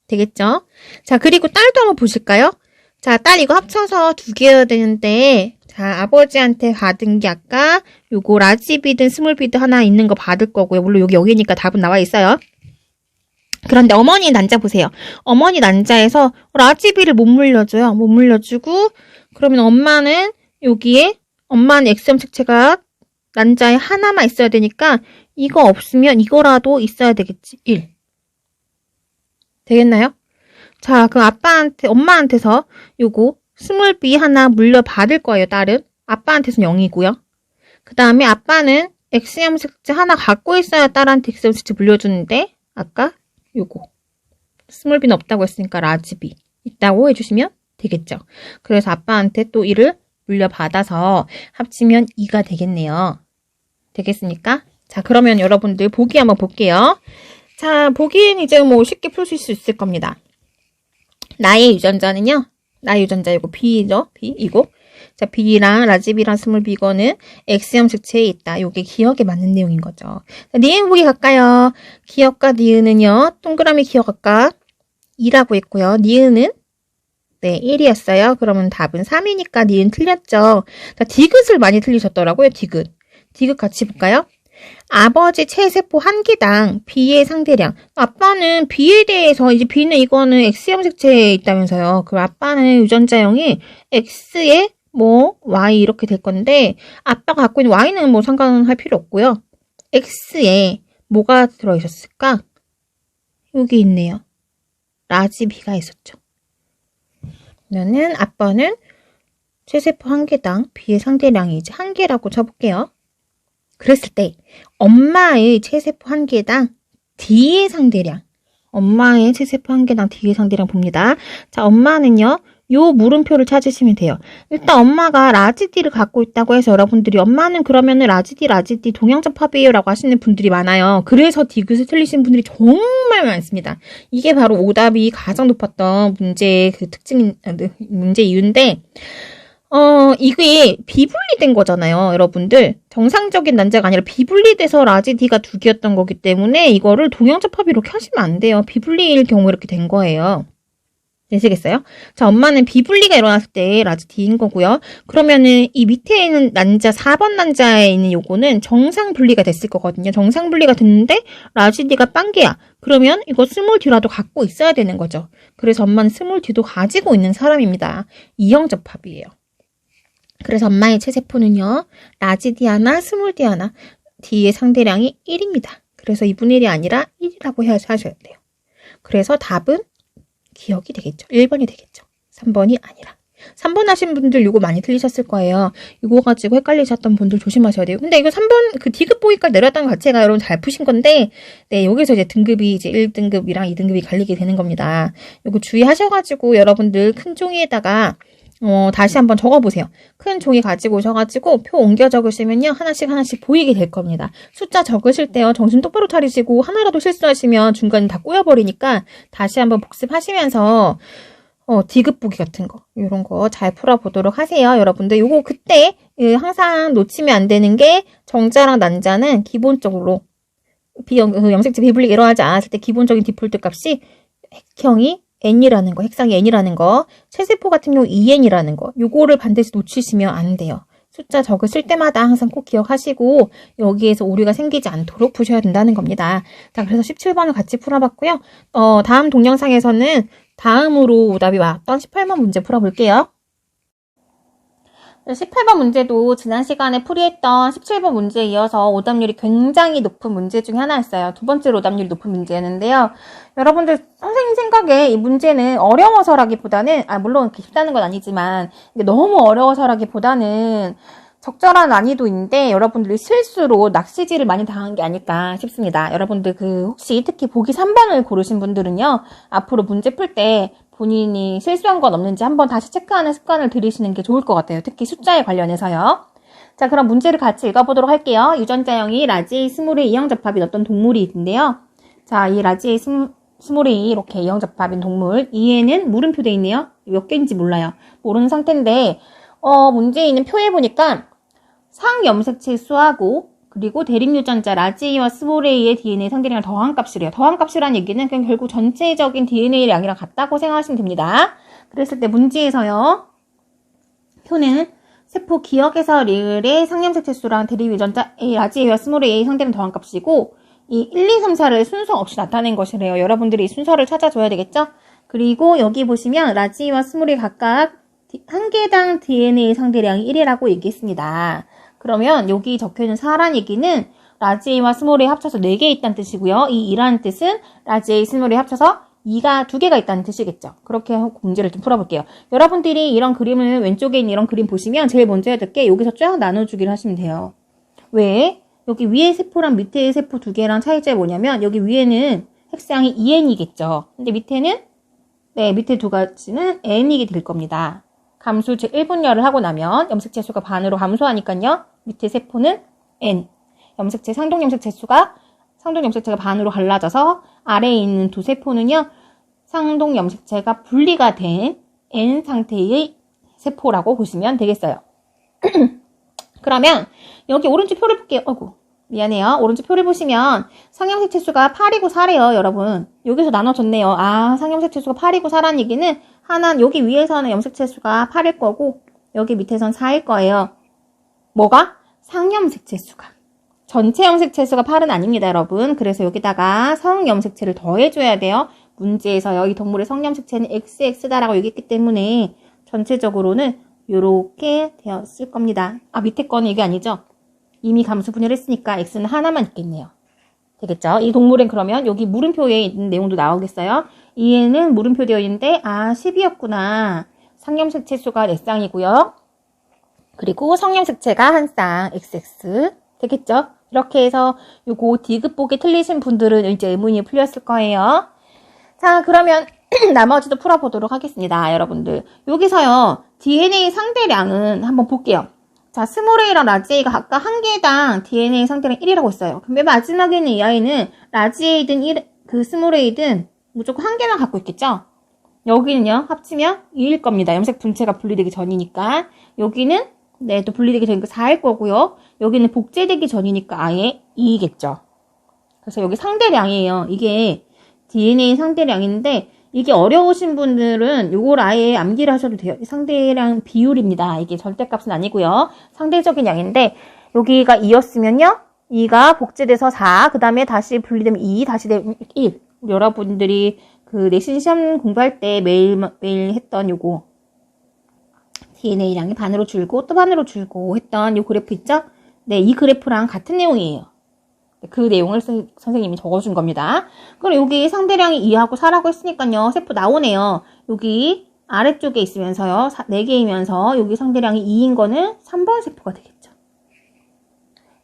되겠죠? 자, 그리고 딸도 한번 보실까요? 자, 딸 이거 합쳐서 두 개여야 되는데 자, 아버지한테 받은 게 아까 요거 라지 B든 스몰 B든 하나 있는 거 받을 거고요. 물론 여기 여기니까 답은 나와 있어요. 그런데 어머니 난자 보세요. 어머니 난자에서 라지 B를 못 물려줘요. 못 물려주고 그러면 엄마는 여기에 엄마는 X 염색체가 난자에 하나만 있어야 되니까 이거 없으면 이거라도 있어야 되겠지. 1. 되겠나요? 자, 그럼 엄마한테서 요거 스몰 B 하나 물려받을 거예요, 딸은. 아빠한테서는 0이고요. 그 다음에 아빠는 X 염색체 하나 갖고 있어야 딸한테 X 염색체 물려주는데 아까 요거 스몰 B는 없다고 했으니까 라지 B 있다고 해주시면 되겠죠. 그래서 아빠한테 또 1을 물려받아서 합치면 2가 되겠네요. 되겠습니까? 자, 그러면 여러분들 보기 한번 볼게요. 자, 보기는 이제 뭐 쉽게 풀 수 있을 겁니다. 나의 유전자는요. 나의 유전자 이거 B죠? B 이거. 자, B랑 라지 B랑 스몰 B 이거는 X 염색체에 있다. 요게 기억에 맞는 내용인 거죠. 자, 니은 보기 갈까요? 기억과 니은은요. 동그라미 기억 아까 2라고 했고요. 니은은 네, 1이었어요. 그러면 답은 3이니까 니은 틀렸죠. 자, 디귿을 많이 틀리셨더라고요. 디귿. 디귿 같이 볼까요? 아버지 체세포 한 개당 B의 상대량. 아빠는 B에 대해서 이제 B는 이거는 X 염색체에 있다면서요. 그럼 아빠는 유전자형이 X에 뭐 Y 이렇게 될 건데 아빠가 갖고 있는 Y는 뭐 상관할 필요 없고요. X에 뭐가 들어있었을까? 여기 있네요. 라지 B가 있었죠. 그러면은 아빠는 체세포 한 개당 B의 상대량이 이제 한 개라고 쳐볼게요. 그랬을 때 엄마의 체세포 한 개당 D의 상대량. 엄마의 체세포 한 개당 D의 상대량 봅니다. 자, 엄마는요. 요 물음표를 찾으시면 돼요. 일단 엄마가 라지디를 갖고 있다고 해서 여러분들이 엄마는 그러면은 라지디 동양적 합이에요 라고 하시는 분들이 많아요. 그래서 디귿을 틀리신 분들이 정말 많습니다. 이게 바로 오답이 가장 높았던 문제의 그 문제 이유인데 이게 비분리된 거잖아요, 여러분들. 정상적인 난자가 아니라 비분리돼서 라지디가 두 개였던 거기 때문에 이거를 동양적 합이 이렇게 하시면 안 돼요. 비분리일 경우 이렇게 된 거예요. 되시겠어요? 자, 엄마는 비분리가 일어났을 때 라지디인 거고요. 그러면은 이 밑에 있는 난자, 4번 난자에 있는 요거는 정상 분리가 됐을 거거든요. 정상 분리가 됐는데 라지디가 빵개야. 그러면 이거 스몰디라도 갖고 있어야 되는 거죠. 그래서 엄마는 스몰디도 가지고 있는 사람입니다. 이형접합이에요. 그래서 엄마의 체세포는요. 라지디 하나, 스몰디 하나. D의 상대량이 1입니다. 그래서 2분의 1이 아니라 1이라고 하셔야 돼요. 그래서 답은 기억이 되겠죠. 1번이 되겠죠. 3번이 아니라. 3번 하신 분들 이거 많이 틀리셨을 거예요. 이거 가지고 헷갈리셨던 분들 조심하셔야 돼요. 근데 이거 3번 그 D급 보기까지 내렸던 것 자체가 여러분 잘 푸신 건데, 네, 여기서 이제 등급이 이제 1등급이랑 2등급이 갈리게 되는 겁니다. 이거 주의하셔가지고 여러분들 큰 종이에다가 다시 한번 적어보세요. 큰 종이 가지고 오셔가지고 표 옮겨 적으시면요. 하나씩 보이게 될 겁니다. 숫자 적으실 때요. 정신 똑바로 차리시고 하나라도 실수하시면 중간에 다 꼬여버리니까 다시 한번 복습하시면서 디귿 보기 같은 거 이런 거 잘 풀어보도록 하세요. 여러분들 요거 그때 항상 놓치면 안 되는 게 정자랑 난자는 기본적으로 염색체 비분리가 일어나지 않았을 때 기본적인 디폴트 값이 핵형이 N이라는 거, 핵상이 N이라는 거, 체세포 같은 경우 EN이라는 거, 요거를 반드시 놓치시면 안 돼요. 숫자 적으실 때마다 항상 꼭 기억하시고 여기에서 오류가 생기지 않도록 푸셔야 된다는 겁니다. 자, 그래서 17번을 같이 풀어봤고요. 다음 동영상에서는 다음으로 오답이 왔던 18번 문제 풀어볼게요. 18번 문제도 지난 시간에 풀이했던 17번 문제에 이어서 오답률이 굉장히 높은 문제 중에 하나였어요. 두 번째로 오답률이 높은 문제였는데요. 여러분들 선생님 생각에 이 문제는 어려워서라기보다는 물론 쉽다는 건 아니지만 너무 어려워서라기보다는 적절한 난이도인데 여러분들이 실수로 낚시질을 많이 당한 게 아닐까 싶습니다. 여러분들 혹시 특히 보기 3번을 고르신 분들은요. 앞으로 문제 풀 때 본인이 실수한 건 없는지 한번 다시 체크하는 습관을 들이시는 게 좋을 것 같아요. 특히 숫자에 관련해서요. 자, 그럼 문제를 같이 읽어보도록 할게요. 유전자형이 라지 스몰의 이형접합인 어떤 동물이 있는데요. 자, 이 라지 스몰의 이렇게 이형접합인 동물, 이에는 물음표 돼 있네요. 몇 개인지 몰라요. 모르는 상태인데 문제에 있는 표에 보니까 상염색체 수하고 그리고 대립유전자 라지와 스몰A의 DNA 상대량을 더한 값이래요. 더한 값이라는 얘기는 그냥 결국 전체적인 DNA 양이랑 같다고 생각하시면 됩니다. 그랬을 때 문제에서요. 표는 세포 기억에서 리을의 상염색체 수랑 대립유전자 라지와 스몰A의 상대량 더한 값이고 이 1, 2, 3, 4를 순서 없이 나타낸 것이래요. 여러분들이 이 순서를 찾아줘야 되겠죠? 그리고 여기 보시면 라지와 스몰이 각각 한 개당 DNA 상대량이 1이라고 얘기했습니다. 그러면 여기 적혀있는 4란 얘기는 라지와 스몰이 합쳐서 4개 있다는 뜻이고요. 이 2라는 뜻은 라지와 스몰이 합쳐서 2개가 있다는 뜻이겠죠. 그렇게 문제를 좀 풀어볼게요. 여러분들이 이런 그림을 왼쪽에 있는 이런 그림 보시면 제일 먼저 해야 될 게 여기서 쫙 나눠주기를 하시면 돼요. 왜? 여기 위에 세포랑 밑에 세포 2개랑 차이점이 뭐냐면 여기 위에는 핵상이 EN이겠죠. 근데 밑에는 밑에 두 가지는 N이 될 겁니다. 감수 즉 1분열을 하고 나면 염색체 수가 반으로 감소하니까요. 밑에 세포는 N. 상동 염색체 수가 상동 염색체가 반으로 갈라져서 아래에 있는 두 세포는요. 상동 염색체가 분리가 된 N 상태의 세포라고 보시면 되겠어요. 그러면 여기 오른쪽 표를 볼게요. 미안해요. 오른쪽 표를 보시면 상염색체 수가 8이고 4래요. 여러분. 여기서 나눠졌네요. 상염색체 수가 8이고 4라는 얘기는 여기 위에서는 염색체 수가 8일 거고 여기 밑에선 4일 거예요. 뭐가? 상염색체 수가. 전체 염색체 수가 8은 아닙니다, 여러분. 그래서 여기다가 성염색체를 더해줘야 돼요. 문제에서요. 이 동물의 성염색체는 XX다라고 얘기했기 때문에 전체적으로는 이렇게 되었을 겁니다. 밑에 거는 이게 아니죠? 이미 감수 분열했으니까 X는 하나만 있겠네요. 되겠죠? 이 동물은 그러면 여기 물음표에 있는 내용도 나오겠어요? 이에는 물음표 되어 있는데 10이었구나. 상염색체 수가 4쌍이고요. 그리고 성염색체가 1쌍 XX 되겠죠? 이렇게 해서 요거 D급 보기 틀리신 분들은 이제 의문이 풀렸을 거예요. 자, 그러면 나머지도 풀어보도록 하겠습니다. 여러분들. 여기서요. DNA 상대량은 한번 볼게요. 자, 스몰 a랑 라지 a가 각각 한 개당 DNA 상대량 1이라고 했어요. 그럼 맨 마지막에 있는 이 아이는 라지 a든 스몰 a든 무조건 한 개만 갖고 있겠죠? 여기는요, 합치면 2일 겁니다. 염색 분체가 분리되기 전이니까. 여기는, 네, 또 분리되기 전이니까 4일 거고요. 여기는 복제되기 전이니까 아예 2이겠죠. 그래서 여기 상대량이에요. 이게 DNA 상대량인데, 이게 어려우신 분들은 요걸 아예 암기를 하셔도 돼요. 상대량 비율입니다. 이게 절대값은 아니고요. 상대적인 양인데, 여기가 2였으면요, 2가 복제돼서 4, 그 다음에 다시 분리되면 2, 다시 되면 1. 여러분들이 그 내신 시험 공부할 때 매일 했던 요거 DNA량이 반으로 줄고 또 반으로 줄고 했던 요 그래프 있죠? 네, 이 그래프랑 같은 내용이에요. 그 내용을 선생님이 적어준 겁니다. 그럼 여기 상대량이 2하고 4라고 했으니까요. 세포 나오네요. 여기 아래쪽에 있으면서요. 4개이면서 여기 상대량이 2인 거는 3번 세포가 되겠죠.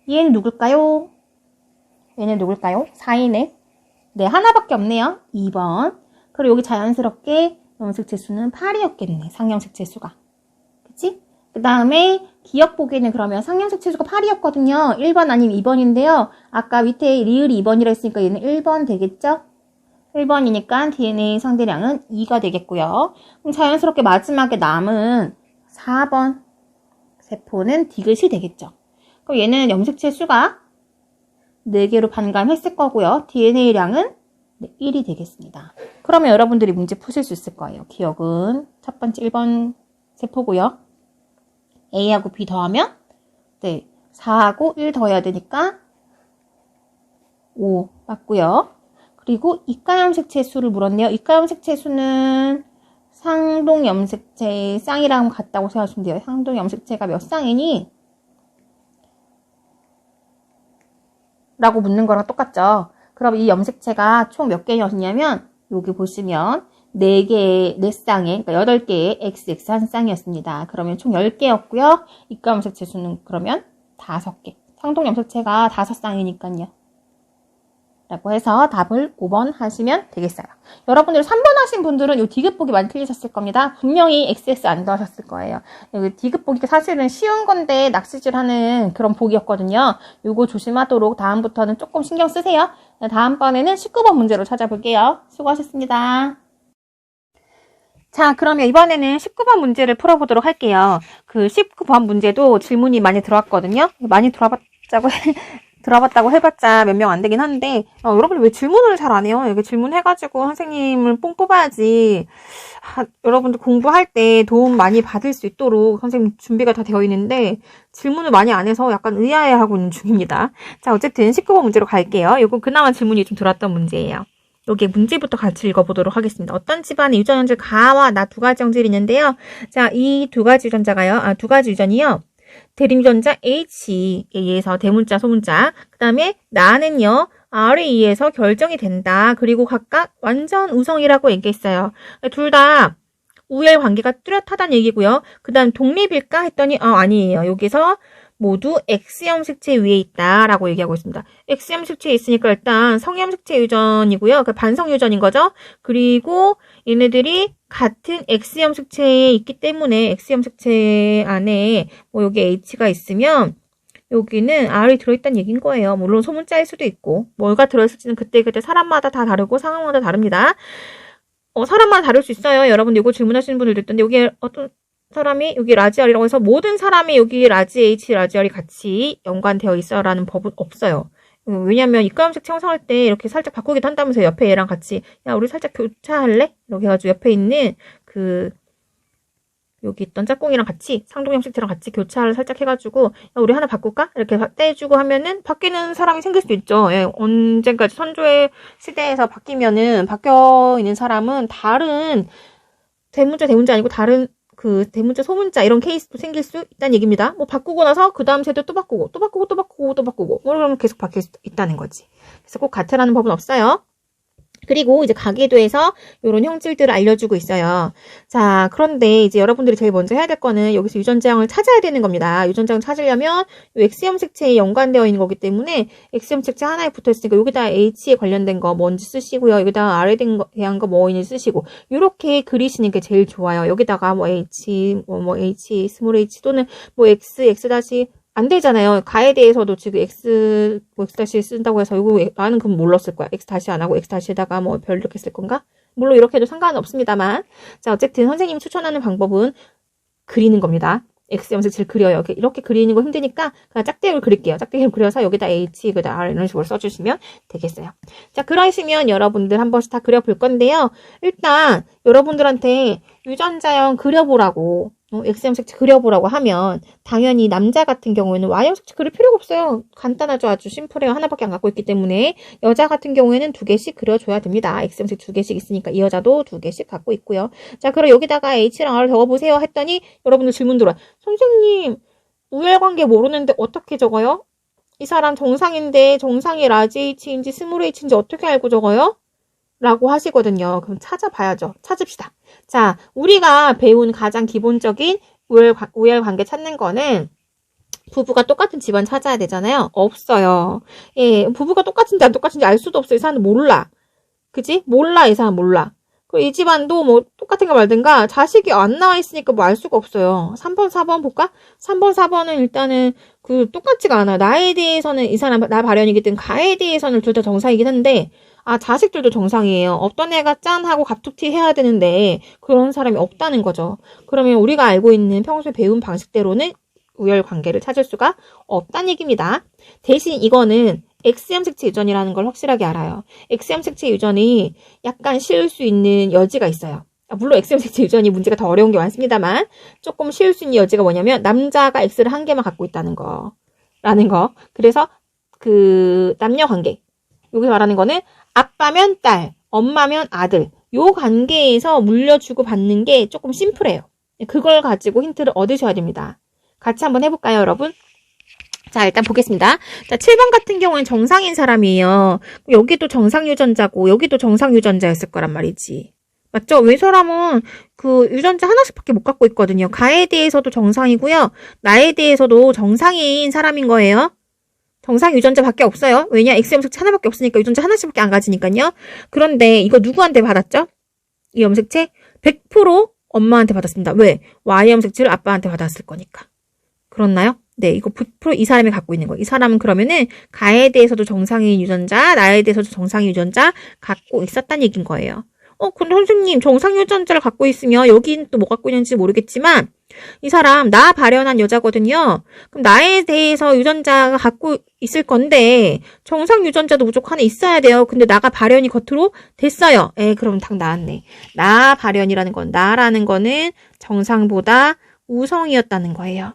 얘는 누굴까요? 얘는 누굴까요? 4이네. 네, 하나밖에 없네요. 2번. 그리고 여기 자연스럽게 염색체 수는 8이었겠네. 상염색체 수가. 그치? 그 다음에 기억 보기에는 그러면 상염색체 수가 8이었거든요. 1번 아니면 2번인데요. 아까 밑에 리을이 2번이라 했으니까 얘는 1번 되겠죠? 1번이니까 DNA 상대량은 2가 되겠고요. 그럼 자연스럽게 마지막에 남은 4번 세포는 디귿이 되겠죠. 그럼 얘는 염색체 수가 4개로 반감했을 거고요. DNA량은 1이 되겠습니다. 그러면 여러분들이 문제 푸실 수 있을 거예요. 기억은 첫 번째 1번 세포고요. A하고 B 더하면 4하고 1 더해야 되니까 5 맞고요. 그리고 이가염색체 수를 물었네요. 이가염색체 수는 상동염색체 쌍이랑 같다고 생각하시면 돼요. 상동염색체가 몇 쌍이니? 라고 묻는 거랑 똑같죠. 그럼 이 염색체가 총 몇 개였냐면 여기 보시면 4쌍에 그러니까 8개의 XX 한 쌍이었습니다. 그러면 총 10개였고요. 이가 염색체 수는 그러면 5개. 상동 염색체가 5쌍이니까요. 라고 해서 답을 5번 하시면 되겠어요. 여러분들 3번 하신 분들은 이 디귿 보기 많이 틀리셨을 겁니다. 분명히 XX 안 더하셨을 거예요. 여기 디귿 보기가 사실은 쉬운 건데 낚시질 하는 그런 보기였거든요. 요거 조심하도록 다음부터는 조금 신경 쓰세요. 다음번에는 19번 문제로 찾아볼게요. 수고하셨습니다. 자, 그러면 이번에는 19번 문제를 풀어보도록 할게요. 그 19번 문제도 질문이 많이 들어왔거든요. 많이 들어봤다고 해봤자 몇 명 안 되긴 하는데, 여러분이 왜 질문을 잘 안 해요? 이렇게 질문해가지고 선생님을 뽕 뽑아야지. 여러분들 공부할 때 도움 많이 받을 수 있도록 선생님 준비가 다 되어 있는데, 질문을 많이 안 해서 약간 의아해하고 있는 중입니다. 자, 어쨌든 19번 문제로 갈게요. 이건 그나마 질문이 좀 들어왔던 문제예요. 여기 문제부터 같이 읽어보도록 하겠습니다. 어떤 집안에 유전형질 가와 나 두 가지 형질이 있는데요. 자, 이 두 가지 유전자가요. 두 가지 유전이요. 대림유전자 H에 의해서 대문자, 소문자. 그 다음에 나는요. R에 의해서 결정이 된다. 그리고 각각 완전 우성이라고 얘기했어요. 둘 다 우열 관계가 뚜렷하다는 얘기고요. 그 다음 독립일까 했더니 아니에요. 여기서 모두 X염색체 위에 있다라고 얘기하고 있습니다. X염색체에 있으니까 일단 성염색체 유전이고요. 그 반성 유전인 거죠. 그리고 얘네들이 같은 X염색체에 있기 때문에 X염색체 안에 여기 H가 있으면 여기는 R이 들어있다는 얘기인 거예요. 물론 소문자일 수도 있고 뭐가 들어있을지는 그때그때 사람마다 다 다르고 상황마다 다릅니다. 사람마다 다를 수 있어요. 여러분 이거 질문하시는 분들도 있던데 여기 어떤 사람이 여기 라지 R이라고 해서 모든 사람이 여기 라지 H, 라지 R이 같이 연관되어 있어라는 법은 없어요. 왜냐면 이가염색체 형성할 때 이렇게 살짝 바꾸기도 한다면서 옆에 얘랑 같이 야 우리 살짝 교차할래? 이렇게 해가지고 옆에 있는 여기 있던 짝꿍이랑 같이 상동염색체랑 같이 교차를 살짝 해가지고 야 우리 하나 바꿀까? 이렇게 떼주고 하면은 바뀌는 사람이 생길 수도 있죠. 예, 언젠까지 선조의 시대에서 바뀌면은 바뀌어 있는 사람은 다른 대문자 아니고 다른 대문자, 소문자 이런 케이스도 생길 수 있다는 얘기입니다. 바꾸고 나서 그 다음 세대 또 바꾸고 그러면 계속 바뀔 수 있다는 거지. 그래서 꼭 같으라는 법은 없어요. 그리고 이제 가계도에서 이런 형질들을 알려주고 있어요. 자, 그런데 이제 여러분들이 제일 먼저 해야 될 거는 여기서 유전자형을 찾아야 되는 겁니다. 유전자형 찾으려면 X염색체에 연관되어 있는 거기 때문에 X염색체 하나에 붙어 있으니까 여기다 H에 관련된 거 뭔지 쓰시고요. 여기다가 R에 대한 거 뭐인지 쓰시고 이렇게 그리시는 게 제일 좋아요. 여기다가 뭐 H, H, 스몰 h 또는 뭐 X, X 다시 안 되잖아요. 가에 대해서도 지금 X, X 다시 쓴다고 해서 이거 나는 그럼 뭘로 쓸 거야? X 다시 안 하고 X 다시에다가 뭐 별 이렇게 쓸 건가? 물론 이렇게 해도 상관은 없습니다만. 자, 어쨌든 선생님이 추천하는 방법은 그리는 겁니다. X 염색체를 그려요. 이렇게 그리는 거 힘드니까 그냥 짝대기를 그릴게요. 짝대기를 그려서 여기다 H, 여기다 R 이런 식으로 써주시면 되겠어요. 자, 그러시면 여러분들 한 번씩 다 그려볼 건데요. 일단 여러분들한테 유전자형 그려보라고 X염색체 그려보라고 하면 당연히 남자 같은 경우에는 Y염색체 그릴 필요가 없어요. 간단하죠. 아주 심플해요. 하나밖에 안 갖고 있기 때문에 여자 같은 경우에는 2개씩 그려줘야 됩니다. X염색 2개씩 있으니까 이 여자도 2개씩 갖고 있고요. 자, 그럼 여기다가 H랑 R을 적어보세요 했더니 여러분들 질문 들어요. 선생님, 우열관계 모르는데 어떻게 적어요? 이 사람 정상인데 정상이 라지 H인지 스몰 H인지 어떻게 알고 적어요? 라고 하시거든요. 그럼 찾아봐야죠. 찾읍시다. 자, 우리가 배운 가장 기본적인 우열관계 찾는 거는 부부가 똑같은 집안 찾아야 되잖아요. 없어요. 예, 부부가 똑같은지 안 똑같은지 알 수도 없어요. 이 사람은 몰라. 그지? 몰라, 이 사람 몰라. 그리고 이 집안도 뭐 똑같은가 말든가 자식이 안 나와 있으니까 뭐 알 수가 없어요. 3번, 4번 볼까? 3번, 4번은 일단은 똑같지가 않아요. 나에 대해서는 이 사람 나 발현이기 때문에 가에 대해서는 둘 다 정상이긴 한데 자식들도 정상이에요. 어떤 애가 짠 하고 갑툭튀 해야 되는데 그런 사람이 없다는 거죠. 그러면 우리가 알고 있는 평소에 배운 방식대로는 우열관계를 찾을 수가 없다는 얘기입니다. 대신 이거는 X염색체 유전이라는 걸 확실하게 알아요. X염색체 유전이 약간 씌울 수 있는 여지가 있어요. 물론 X염색체 유전이 문제가 더 어려운 게 많습니다만 조금 씌울 수 있는 여지가 뭐냐면 남자가 X를 한 개만 갖고 있다는 거라는 거. 그래서 남녀관계 여기서 말하는 거는 아빠면 딸, 엄마면 아들 요 관계에서 물려주고 받는 게 조금 심플해요. 그걸 가지고 힌트를 얻으셔야 됩니다. 같이 한번 해볼까요, 여러분? 자, 일단 보겠습니다. 자, 7번 같은 경우는 정상인 사람이에요. 여기도 정상 유전자고 여기도 정상 유전자였을 거란 말이지. 맞죠? 왜 사람은 유전자 하나씩밖에 못 갖고 있거든요. 가에 대해서도 정상이고요. 나에 대해서도 정상인 사람인 거예요. 정상 유전자밖에 없어요. 왜냐? X염색체 하나밖에 없으니까 유전자 하나씩밖에 안 가지니까요. 그런데 이거 누구한테 받았죠? 이 염색체 100% 엄마한테 받았습니다. 왜? Y염색체를 아빠한테 받았을 거니까. 그렇나요? 네, 이거 100% 이 사람이 갖고 있는 거예요. 이 사람은 그러면은 가에 대해서도 정상인 유전자, 나에 대해서도 정상인 유전자 갖고 있었다는 얘기인 거예요. 근데 선생님 정상 유전자를 갖고 있으면 여기는 또 뭐 갖고 있는지 모르겠지만 이 사람 나 발현한 여자거든요. 그럼 나에 대해서 유전자가 갖고 있을 건데 정상 유전자도 무조건 하나 있어야 돼요. 근데 나가 발현이 겉으로 됐어요. 그럼 딱 나왔네. 나 발현이라는 건 나라는 거는 정상보다 우성이었다는 거예요.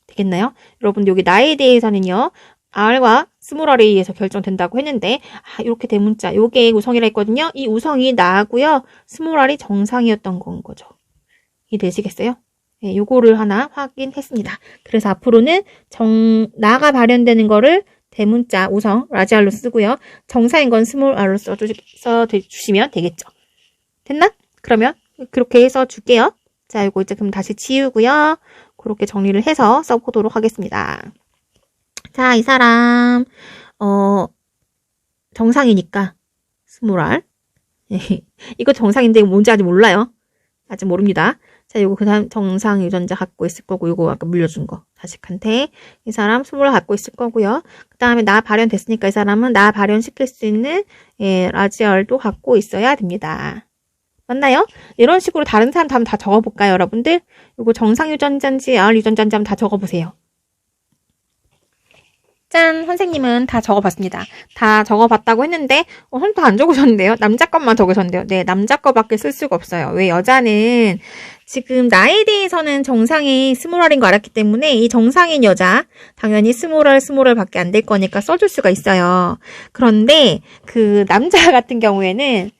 되겠나요? 여러분들 여기 나에 대해서는요. R과 스몰 R에 의해서 결정된다고 했는데 이렇게 대문자 요게 우성이라 했거든요. 이 우성이 나고요. 스몰 R이 정상이었던 건 거죠. 이해되시겠어요? 네, 요거를 하나 확인했습니다. 그래서 앞으로는 나가 발현되는 거를 대문자 우성 라지 R로 쓰고요. 정상인 건 스몰 R로 써주시면 되겠죠. 됐나? 그러면 그렇게 해서 줄게요. 자, 이거 이제 그럼 다시 지우고요. 그렇게 정리를 해서 써보도록 하겠습니다. 자, 이 사람 정상이니까 스몰 R 이거 정상인데 이거 뭔지 아직 몰라요. 아직 모릅니다. 자, 이거 그 다음 정상 유전자 갖고 있을 거고 이거 아까 물려준 거 자식한테 이 사람 스몰 R 갖고 있을 거고요. 그 다음에 나 발현됐으니까 이 사람은 나 발현시킬 수 있는 라지 R도 갖고 있어야 됩니다. 맞나요? 이런 식으로 다른 사람 한번 다 적어볼까요, 여러분들? 이거 정상 유전자인지 R 유전자인지 한번 다 적어보세요. 짠! 선생님은 다 적어봤습니다. 다 적어봤다고 했는데 선생님 다 안 적으셨는데요? 남자 것만 적으셨는데요. 네, 남자 거밖에 쓸 수가 없어요. 왜? 여자는 지금 나에 대해서는 정상이 스몰 R인 거 알았기 때문에 이 정상인 여자 당연히 스몰 R 밖에 안 될 거니까 써줄 수가 있어요. 그런데 남자 같은 경우에는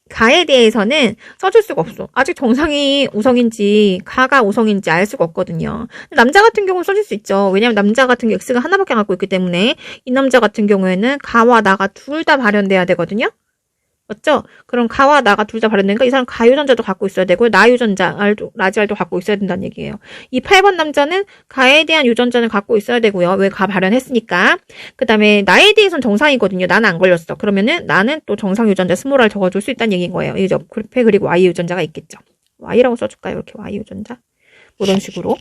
가에 대해서는 써줄 수가 없어. 아직 정상이 우성인지 가가 우성인지 알 수가 없거든요. 남자 같은 경우는 써줄 수 있죠. 왜냐면 남자 같은 경우 X가 하나밖에 안 갖고 있기 때문에 이 남자 같은 경우에는 가와 나가 둘 다 발현돼야 되거든요. 맞죠? 그럼 가와 나가 둘 다 발현되니까 이 사람 가 유전자도 갖고 있어야 되고요. 나 유전자, 라지알도 갖고 있어야 된다는 얘기예요. 이 8번 남자는 가에 대한 유전자는 갖고 있어야 되고요. 왜 가 발현했으니까. 그 다음에 나에 대해서는 정상이거든요. 나는 안 걸렸어. 그러면은 나는 또 정상 유전자 스몰R 적어줄 수 있다는 얘기인 거예요. 이제 그래프 그리고 Y 유전자가 있겠죠. Y라고 써줄까요? 이렇게 Y 유전자. 뭐 이런 식으로.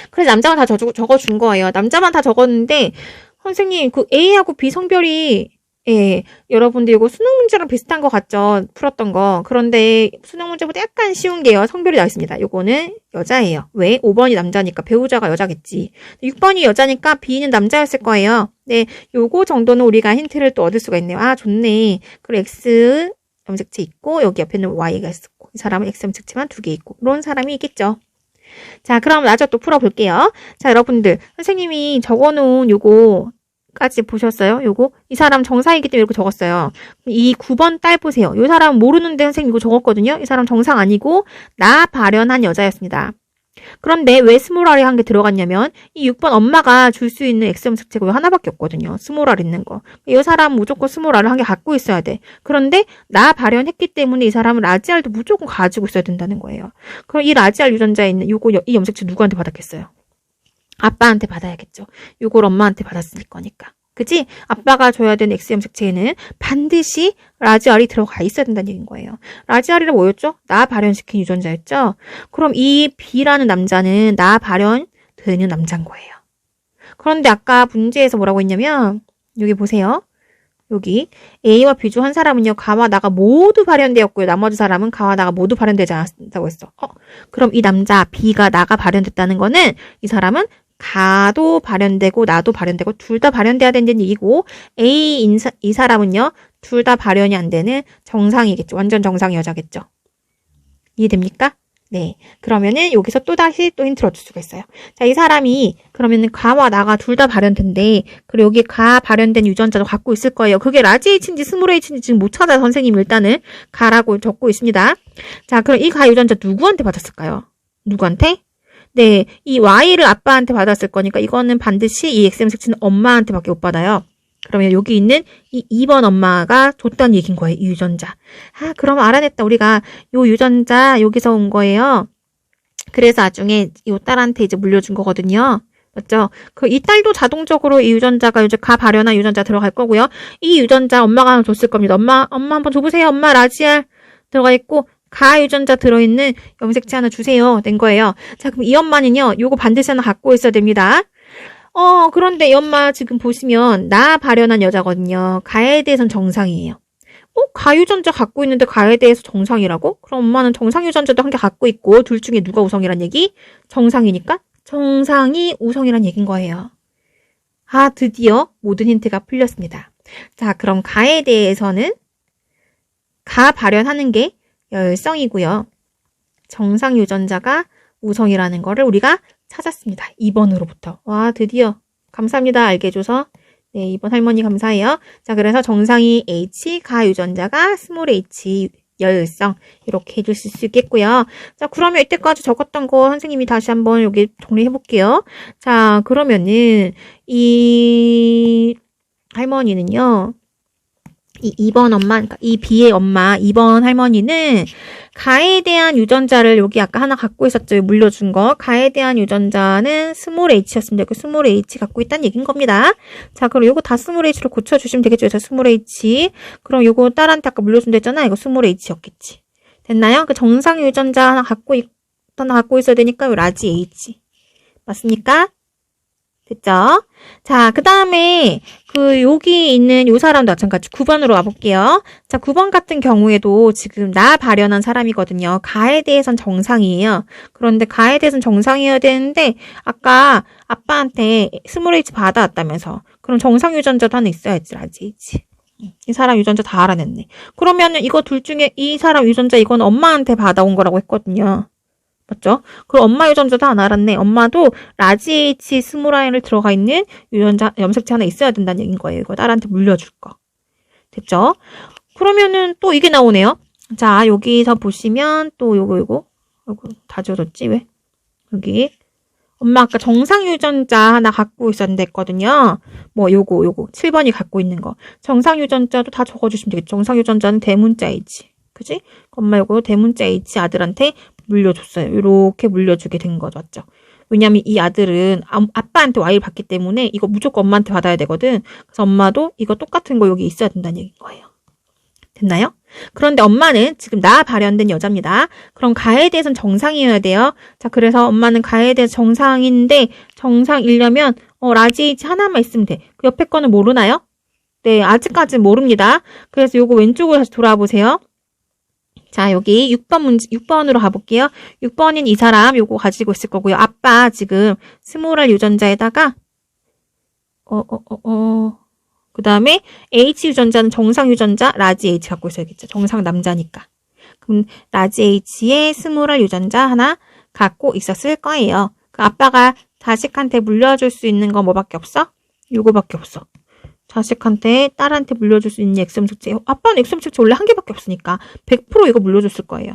그래서 남자만 다 적어준 거예요. 남자만 다 적었는데 선생님 그 A하고 B 성별이 예, 여러분들 이거 수능 문제랑 비슷한 것 같죠? 풀었던 거. 그런데 수능 문제보다 약간 쉬운 게요. 성별이 나와 있습니다. 요거는 여자예요. 왜? 5번이 남자니까 배우자가 여자겠지. 6번이 여자니까 B는 남자였을 거예요. 네, 요거 정도는 우리가 힌트를 또 얻을 수가 있네요. 아, 좋네. 그리고 X 염색체 있고 여기 옆에는 Y가 있었고 이 사람은 X 염색체만 2개 있고 이런 사람이 있겠죠. 자, 그럼 마저 또 풀어볼게요. 자, 여러분들 선생님이 적어놓은 요거까지 보셨어요? 요거 이 사람 정상이기 때문에 이렇게 적었어요. 이 9번 딸 보세요. 이 사람 모르는데 선생님 이거 적었거든요. 이 사람 정상 아니고 나 발현한 여자였습니다. 그런데 왜 스몰R이 한 게 들어갔냐면 이 6번 엄마가 줄 수 있는 X 염색체가 하나밖에 없거든요. 스몰R 있는 거. 이 사람 무조건 스몰R을 한 개 갖고 있어야 돼. 그런데 나 발현했기 때문에 이 사람은 라지알도 무조건 가지고 있어야 된다는 거예요. 그럼 이 라지알 유전자에 있는 이 염색체 누구한테 받았겠어요? 아빠한테 받아야겠죠. 요걸 엄마한테 받았을 거니까. 그지? 아빠가 줘야 되는 X 염색체에는 반드시 라지알이 들어가 있어야 된다는 얘기인 거예요. 라지알이란 뭐였죠? 나 발현시킨 유전자였죠? 그럼 이 B라는 남자는 나 발현되는 남자인 거예요. 그런데 아까 문제에서 뭐라고 했냐면 여기 보세요. 여기 A와 B 중 한 사람은요. 가와 나가 모두 발현되었고요. 나머지 사람은 가와 나가 모두 발현되지 않았다고 했어. 그럼 이 남자 B가 나가 발현됐다는 거는 이 사람은 가도 발현되고 나도 발현되고 둘 다 발현돼야 된다는 얘기고 이 사람은요. 둘 다 발현이 안 되는 정상이겠죠. 완전 정상 여자겠죠. 이해됩니까? 네. 그러면은 여기서 또 다시 또 힌트를 얻을 수가 있어요. 자, 이 사람이 그러면은 가와 나가 둘 다 발현된대. 그리고 여기 가 발현된 유전자도 갖고 있을 거예요. 그게 라지 H인지 스몰 H인지 지금 못 찾아요. 선생님이 일단은 가라고 적고 있습니다. 자, 그럼 이 가 유전자 누구한테 받았을까요? 누구한테? 네, 이 Y를 아빠한테 받았을 거니까 이거는 반드시 이 X 염색체는 엄마한테밖에 못 받아요. 그러면 여기 있는 이 2번 엄마가 줬다는 얘기인 거예요. 이 유전자. 아, 그럼 알아냈다. 우리가 요 유전자 여기서 온 거예요. 그래서 나중에 이 딸한테 이제 물려준 거거든요. 맞죠? 이 딸도 자동적으로 이 유전자가 이제 가 발현한 유전자 들어갈 거고요. 이 유전자 엄마가 줬을 겁니다. 엄마 한번 줘보세요. 엄마 라지알 들어가 있고 가 유전자 들어있는 염색체 하나 주세요. 된 거예요. 자, 그럼 이 엄마는요. 요거 반드시 하나 갖고 있어야 됩니다. 그런데 이 엄마 지금 보시면 나 발현한 여자거든요. 가에 대해서는 정상이에요. 가 유전자 갖고 있는데 가에 대해서 정상이라고? 그럼 엄마는 정상 유전자도 한 개 갖고 있고 둘 중에 누가 우성이란 얘기? 정상이니까 정상이 우성이란 얘기인 거예요. 아, 드디어 모든 힌트가 풀렸습니다. 자, 그럼 가에 대해서는 가 발현하는 게 열성이고요. 정상 유전자가 우성이라는 거를 우리가 찾았습니다. 2번으로부터. 와, 드디어. 감사합니다. 알게 해줘서. 네, 2번 할머니 감사해요. 자, 그래서 정상이 H, 가 유전자가 스몰 H, 열성. 이렇게 해주실 수 있겠고요. 자, 그러면 이때까지 적었던 거 선생님이 다시 한번 여기 정리해 볼게요. 자, 그러면은 이 할머니는요. 이 2번 엄마, 그러니까 이 B의 엄마, 2번 할머니는 가에 대한 유전자를 여기 아까 하나 갖고 있었죠. 물려준 거. 가에 대한 유전자는 스몰 H였습니다. 그 스몰 H 갖고 있다는 얘기인 겁니다. 자, 그럼 요거 다 스몰 H로 고쳐주시면 되겠죠. 그래서 스몰 H. 그럼 요거 딸한테 아까 물려준다 했잖아. 이거 스몰 H였겠지. 됐나요? 그 정상 유전자 하나 갖고 있어야 되니까 요 라지 H. 맞습니까? 됐죠? 자, 그 다음에 여기 있는 요 사람도 마찬가지 9번으로 와볼게요. 자, 9번 같은 경우에도 지금 나 발현한 사람이거든요. 가에 대해선 정상이에요. 그런데 가에 대해선 정상이어야 되는데 아까 아빠한테 스몰 H 받아왔다면서. 그럼 정상 유전자도 하나 있어야지, 라지 H. 이 사람 유전자 다 알아냈네. 그러면은 이거 둘 중에 이 사람 유전자 이건 엄마한테 받아온 거라고 했거든요. 맞죠? 그럼 엄마 유전자도 안 알았네. 엄마도 라지 H 스몰 I를 들어가 있는 유전자 염색체 하나 있어야 된다는 얘기인 거예요. 이거 딸한테 물려줄 거. 됐죠? 그러면은 또 이게 나오네요. 자, 여기서 보시면 또 요거 다 지워졌지? 왜? 여기 엄마 아까 정상 유전자 하나 갖고 있었는데 했거든요. 뭐 요거 7번이 갖고 있는 거. 정상 유전자도 다 적어주시면 되겠죠. 정상 유전자는 대문자 H. 그지? 엄마 요거 대문자 H 아들한테 물려줬어요. 이렇게 물려주게 된 거죠. 맞죠? 왜냐면 이 아들은 아빠한테 Y를 받기 때문에 이거 무조건 엄마한테 받아야 되거든. 그래서 엄마도 이거 똑같은 거 여기 있어야 된다는 얘기인 거예요. 됐나요? 그런데 엄마는 지금 나 발현된 여자입니다. 그럼 가에 대해서는 정상이어야 돼요. 자, 그래서 엄마는 가에 대해서 정상인데 정상이려면 라지 H 하나만 있으면 돼. 그 옆에 거는 모르나요? 네, 아직까지는 모릅니다. 그래서 요거 왼쪽으로 다시 돌아와 보세요. 자, 여기 6번으로 가볼게요. 6번인 이 사람 요거 가지고 있을 거고요. 아빠 지금 스몰알 유전자에다가 그 다음에 H 유전자는 정상 유전자 라지 H 갖고 있어야겠죠. 정상 남자니까. 그럼 라지 H의 스몰알 유전자 하나 갖고 있었을 거예요. 그 아빠가 자식한테 물려줄 수 있는 거 뭐밖에 없어? 요거밖에 없어. 자식한테 딸한테 물려줄 수 있는 X염색체. 아빠는 X염색체 원래 한 개밖에 없으니까 100% 이거 물려줬을 거예요.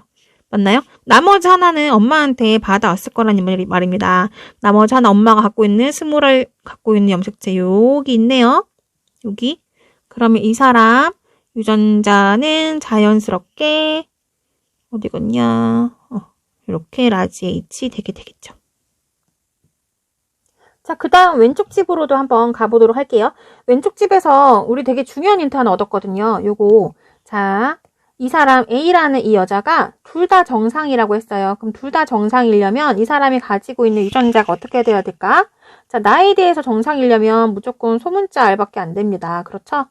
맞나요? 나머지 하나는 엄마한테 받아왔을 거라는 말입니다. 나머지 하나 엄마가 갖고 있는 스몰알 갖고 있는 염색체 여기 있네요. 여기. 그러면 이 사람 유전자는 자연스럽게 어디겠냐? 이렇게 라지 H 되게 되겠죠. 자, 그 다음 왼쪽 집으로도 한번 가보도록 할게요. 왼쪽 집에서 우리 되게 중요한 힌트 하나 얻었거든요. 요거. 자, 이 사람 A라는 이 여자가 둘 다 정상이라고 했어요. 그럼 둘 다 정상이려면 이 사람이 가지고 있는 유전자가 어떻게 돼야 될까? 자, 나에 대해서 정상이려면 무조건 소문자 R밖에 안 됩니다. 그렇죠?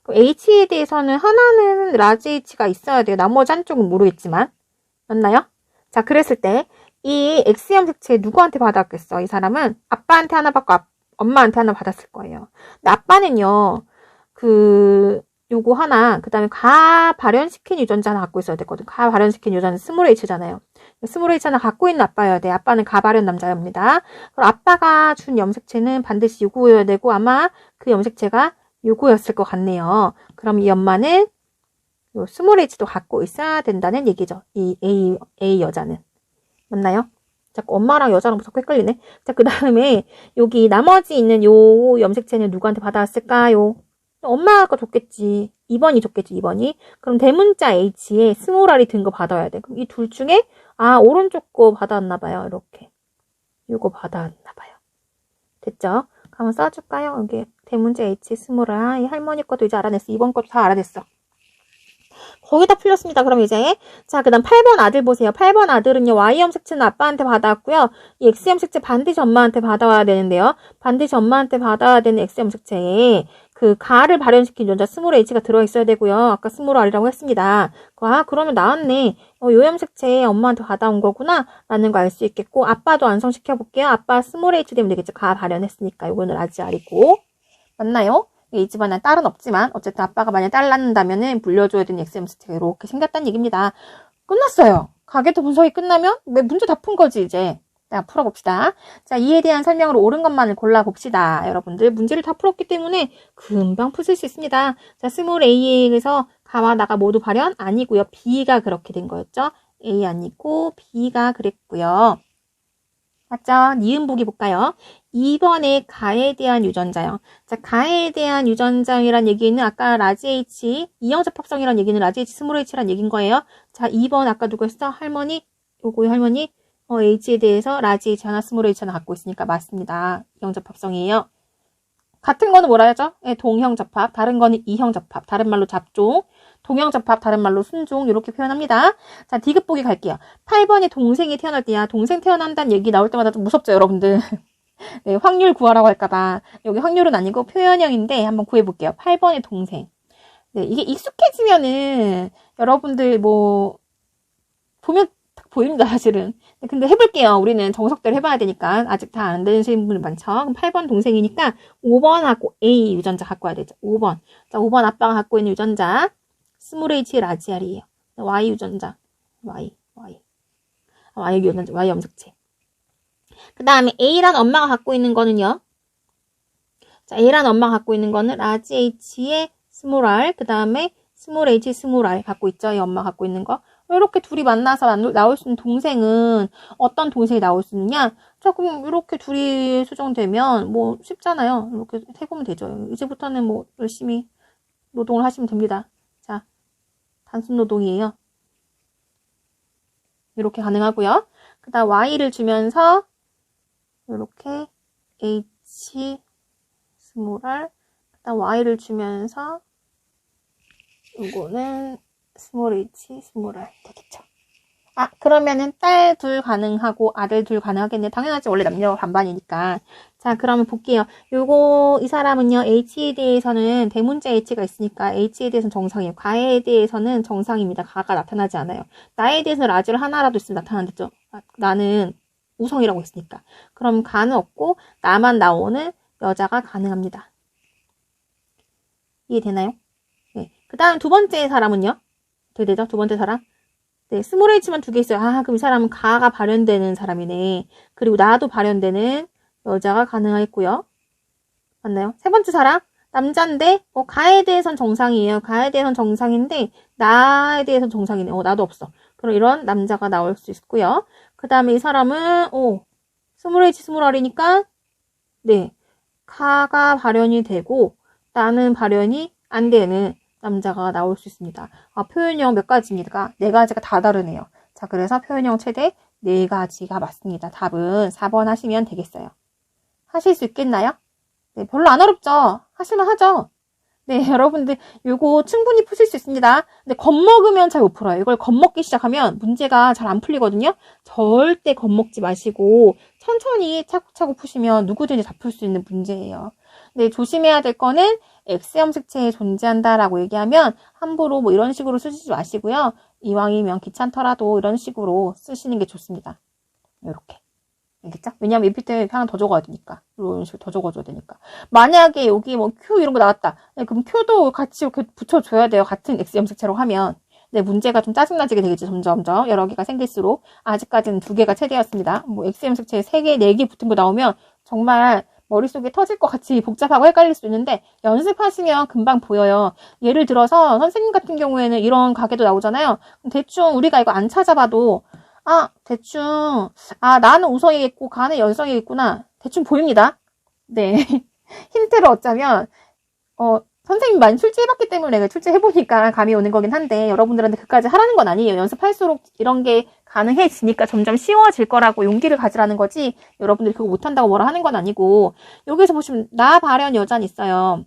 그럼 H에 대해서는 하나는 라지 H가 있어야 돼요. 나머지 한쪽은 모르겠지만. 맞나요? 자, 그랬을 때 이 X염색체 누구한테 받았겠어? 이 사람은 아빠한테 하나 받고 엄마한테 하나 받았을 거예요. 근데 아빠는요, 요거 하나, 그 다음에 가 발현시킨 유전자 하나 갖고 있어야 되거든. 가 발현시킨 유전자 스몰 H잖아요. 스몰 H 하나 갖고 있는 아빠여야 돼. 아빠는 가 발현 남자입니다. 그럼 아빠가 준 염색체는 반드시 요거여야 되고 아마 그 염색체가 요거였을 것 같네요. 그럼 이 엄마는 요 스몰 H도 갖고 있어야 된다는 얘기죠. 이 A 여자는. 맞나요? 자꾸 엄마랑 여자랑 자꾸 헷갈리네. 자, 그 다음에 여기 나머지 있는 요 염색체는 누구한테 받아왔을까요? 엄마가 줬겠지. 2번이 줬겠지, 2번이. 그럼 대문자 H에 스몰 R이 든 거 받아야 돼. 그럼 이 둘 중에, 오른쪽 거 받아왔나봐요. 이렇게. 요거 받아왔나봐요. 됐죠? 한번 써줄까요? 여기 대문자 H 스몰 R. 이 할머니 것도 이제 알아냈어. 2번 것도 다 알아냈어. 거의 다 풀렸습니다. 그럼 이제 자, 그 다음 8번 아들 보세요. 8번 아들은요. Y염색체는 아빠한테 받아왔고요. 이 X염색체 반드시 엄마한테 받아와야 되는데요. 반드시 엄마한테 받아와야 되는 X염색체에 그 가를 발현시킨 유전자 스몰 H가 들어있어야 되고요. 아까 스몰 R이라고 했습니다. 그러면 나왔네. 요 염색체 엄마한테 받아온 거구나 라는 거 알 수 있겠고 아빠도 완성시켜볼게요. 아빠 스몰 H 되면 되겠죠. 가 발현했으니까 요거는 라지 R이고. 맞나요? 이 집안에 딸은 없지만 어쨌든 아빠가 만약 딸 낳는다면은 물려줘야 되는 X염색체가 이렇게 생겼다는 얘기입니다. 끝났어요. 가계도 분석이 끝나면 문제 다 푼 거지 이제. 자, 풀어봅시다. 자, 이에 대한 설명으로 옳은 것만을 골라봅시다. 여러분들 문제를 다 풀었기 때문에 금방 푸실 수 있습니다. 자, 스몰 A에서 가와 나가 모두 발현 아니고요. B가 그렇게 된 거였죠. A 아니고 B가 그랬고요. 맞죠? 니은 보기 볼까요? 2번에 가에 대한 유전자형. 자, 가에 대한 유전자형이란 얘기는 아까 라지 H, 이형적 합성이란 얘기는 라지 H, 스몰 H란 얘기인 거예요. 자, 2번 아까 누구였어? 할머니? 요거 할머니? H에 대해서 라지 H 하나, 스몰 H 하나 갖고 있으니까 맞습니다. 이형적 합성이에요. 같은 거는 뭐라 하죠? 네, 동형접합. 다른 거는 이형접합. 다른 말로 잡종. 동형접합, 다른 말로 순종. 이렇게 표현합니다. 자, 디귿 보기 갈게요. 8번에 동생이 태어날 때야. 동생 태어난다는 얘기 나올 때마다 좀 무섭죠, 여러분들? 네, 확률 구하라고 할까봐. 여기 확률은 아니고 표현형인데 한번 구해볼게요. 8번의 동생. 네, 이게 익숙해지면은 여러분들 보면 딱 보입니다, 사실은. 근데 해볼게요. 우리는 정석대로 해봐야 되니까. 아직 다 안 되시는 분들 많죠. 그럼 8번 동생이니까 5번하고 A 유전자 갖고 와야 되죠. 5번. 자, 5번 아빠가 갖고 있는 유전자. 스몰 H 라지 R이에요. Y 유전자. Y 유전자. Y 염색체. 그 다음에 A란 엄마가 갖고 있는 거는요. 자, A란 엄마가 갖고 있는 거는 라지 H의 스몰 R. 그 다음에 스몰 H 스몰 R 갖고 있죠. 이 엄마 갖고 있는 거. 이렇게 둘이 만나서 나올 수 있는 동생은 어떤 동생이 나올 수 있느냐? 자, 그럼 이렇게 둘이 수정되면 뭐 쉽잖아요. 이렇게 해보면 되죠. 이제부터는 뭐 열심히 노동을 하시면 됩니다. 자, 단순 노동이에요. 이렇게 가능하고요. 그 다음 y를 주면서 이렇게 h 스몰 r, 그 다음 y를 주면서 이거는 스몰 h 스몰 r 되겠죠. 아, 그러면은 딸 둘 가능하고 아들 둘 가능하겠네. 당연하지. 원래 남녀 반반이니까. 자, 그러면 볼게요. 이 사람은요, H에 대해서는 대문자 H가 있으니까 H에 대해서는 정상이에요. 가에 대해서는 정상입니다. 가가 나타나지 않아요. 나에 대해서는 라지를 하나라도 있으면 나타나겠죠. 나는 우성이라고 했으니까. 그럼 가는 없고, 나만 나오는 여자가 가능합니다. 이해되나요? 네. 그 다음 두 번째 사람은요? 어떻게 되죠? 두 번째 사람? 네, 스몰 h만 두 개 있어요. 아, 그럼 이 사람은 가가 발현되는 사람이네. 그리고 나도 발현되는 여자가 가능하겠고요. 맞나요? 세 번째 사람, 남자인데, 가에 대해선 정상이에요. 가에 대해선 정상인데, 나에 대해선 정상이네. 나도 없어. 그럼 이런 남자가 나올 수 있고요. 그 다음에 이 사람은, 스몰 h, 스몰 r이니까, 네, 가가 발현이 되고, 나는 발현이 안 되는 남자가 나올 수 있습니다. 표현형 몇 가지입니까? 네 가지가 다 다르네요. 자, 그래서 표현형 최대 네 가지가 맞습니다. 답은 4번 하시면 되겠어요. 하실 수 있겠나요? 네, 별로 안 어렵죠? 하실만 하죠? 네, 여러분들 이거 충분히 푸실 수 있습니다. 근데 겁먹으면 잘 못 풀어요. 이걸 겁먹기 시작하면 문제가 잘 안 풀리거든요. 절대 겁먹지 마시고 천천히 차곡차곡 푸시면 누구든지 다 풀 수 있는 문제예요. 근데 조심해야 될 거는 X형 색채에 존재한다라고 얘기하면 함부로 뭐 이런 식으로 쓰시지 마시고요. 이왕이면 귀찮더라도 이런 식으로 쓰시는 게 좋습니다. 이렇게. 알겠죠? 왜냐면 예피 때 하나 더 적어야 되니까. 이런 식으로 더 적어줘야 되니까. 만약에 여기 뭐 Q 이런 거 나왔다. 네, 그럼 Q도 같이 이렇게 붙여줘야 돼요. 같은 X형 색채로 하면. 네, 문제가 좀 짜증나지게 되겠죠. 점점점. 여러 개가 생길수록. 아직까지는 2개가 최대였습니다. 뭐 X형 색채에 3개, 4개 붙은 거 나오면 정말 머릿속에 터질 것 같이 복잡하고 헷갈릴 수 있는데 연습하시면 금방 보여요. 예를 들어서 선생님 같은 경우에는 이런 가게도 나오잖아요. 대충 우리가 이거 안 찾아봐도 대충 나는 우성이겠고 가는 연성이겠구나. 대충 보입니다. 네. 힌트를 얻자면 선생님이 많이 출제해봤기 때문에 내가 출제해보니까 감이 오는 거긴 한데 여러분들한테 그까지 하라는 건 아니에요. 연습할수록 이런 게 가능해지니까 점점 쉬워질 거라고 용기를 가지라는 거지 여러분들이 그거 못한다고 뭐라 하는 건 아니고 여기서 보시면 나 발현 여자는 있어요.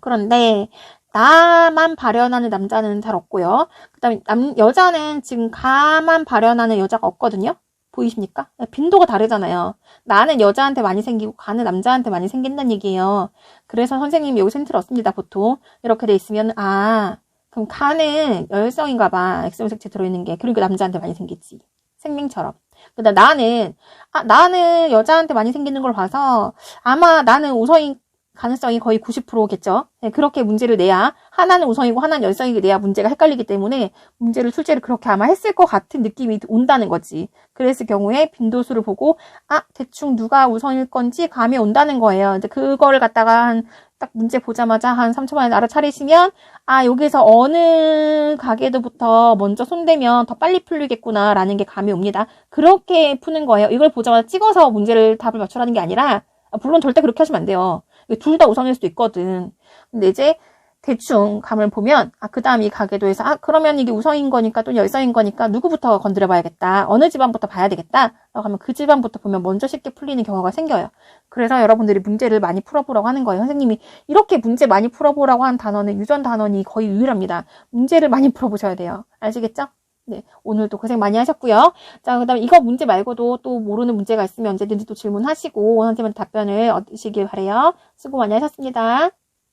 그런데 나만 발현하는 남자는 잘 없고요. 그 다음에 여자는 지금 가만 발현하는 여자가 없거든요. 보이십니까? 빈도가 다르잖아요. 나는 여자한테 많이 생기고 가는 남자한테 많이 생긴다는 얘기예요. 그래서 선생님이 여기서 힌트를 얻습니다. 보통 이렇게 돼 있으면 그럼 가는 열성인가 봐. X형 색채 들어있는 게. 그러니까 남자한테 많이 생기지. 생명처럼. 그다음 나는 여자한테 많이 생기는 걸 봐서 아마 나는 우성인 가능성이 거의 90%겠죠. 네, 그렇게 문제를 내야 하나는 우성이고 하나는 열성이고 내야 문제가 헷갈리기 때문에 출제를 그렇게 아마 했을 것 같은 느낌이 온다는 거지. 그랬을 경우에 빈도수를 보고 대충 누가 우성일 건지 감이 온다는 거예요. 근데 그거를 갖다가 딱 문제 보자마자 한 3초 만에 알아차리시면 여기서 어느 가게도부터 먼저 손대면 더 빨리 풀리겠구나 라는 게 감이 옵니다. 그렇게 푸는 거예요. 이걸 보자마자 찍어서 답을 맞추라는 게 아니라 물론 절대 그렇게 하시면 안 돼요. 둘 다 우성일 수도 있거든. 근데 이제 대충 감을 보면 그 다음 이 가게도에서 그러면 이게 우성인 거니까 또 열성인 거니까 누구부터 건드려 봐야겠다. 어느 집안부터 봐야 되겠다. 라고 하면 그 집안부터 보면 먼저 쉽게 풀리는 경우가 생겨요. 그래서 여러분들이 문제를 많이 풀어보라고 하는 거예요. 선생님이 이렇게 문제 많이 풀어보라고 한 단어는 유전 단원이 거의 유일합니다. 문제를 많이 풀어보셔야 돼요. 아시겠죠? 네, 오늘도 고생 많이 하셨고요. 자, 그 다음에 이거 문제 말고도 또 모르는 문제가 있으면 언제든지 또 질문하시고 선생님한테 답변을 얻으시길 바래요. 수고 많이 하셨습니다.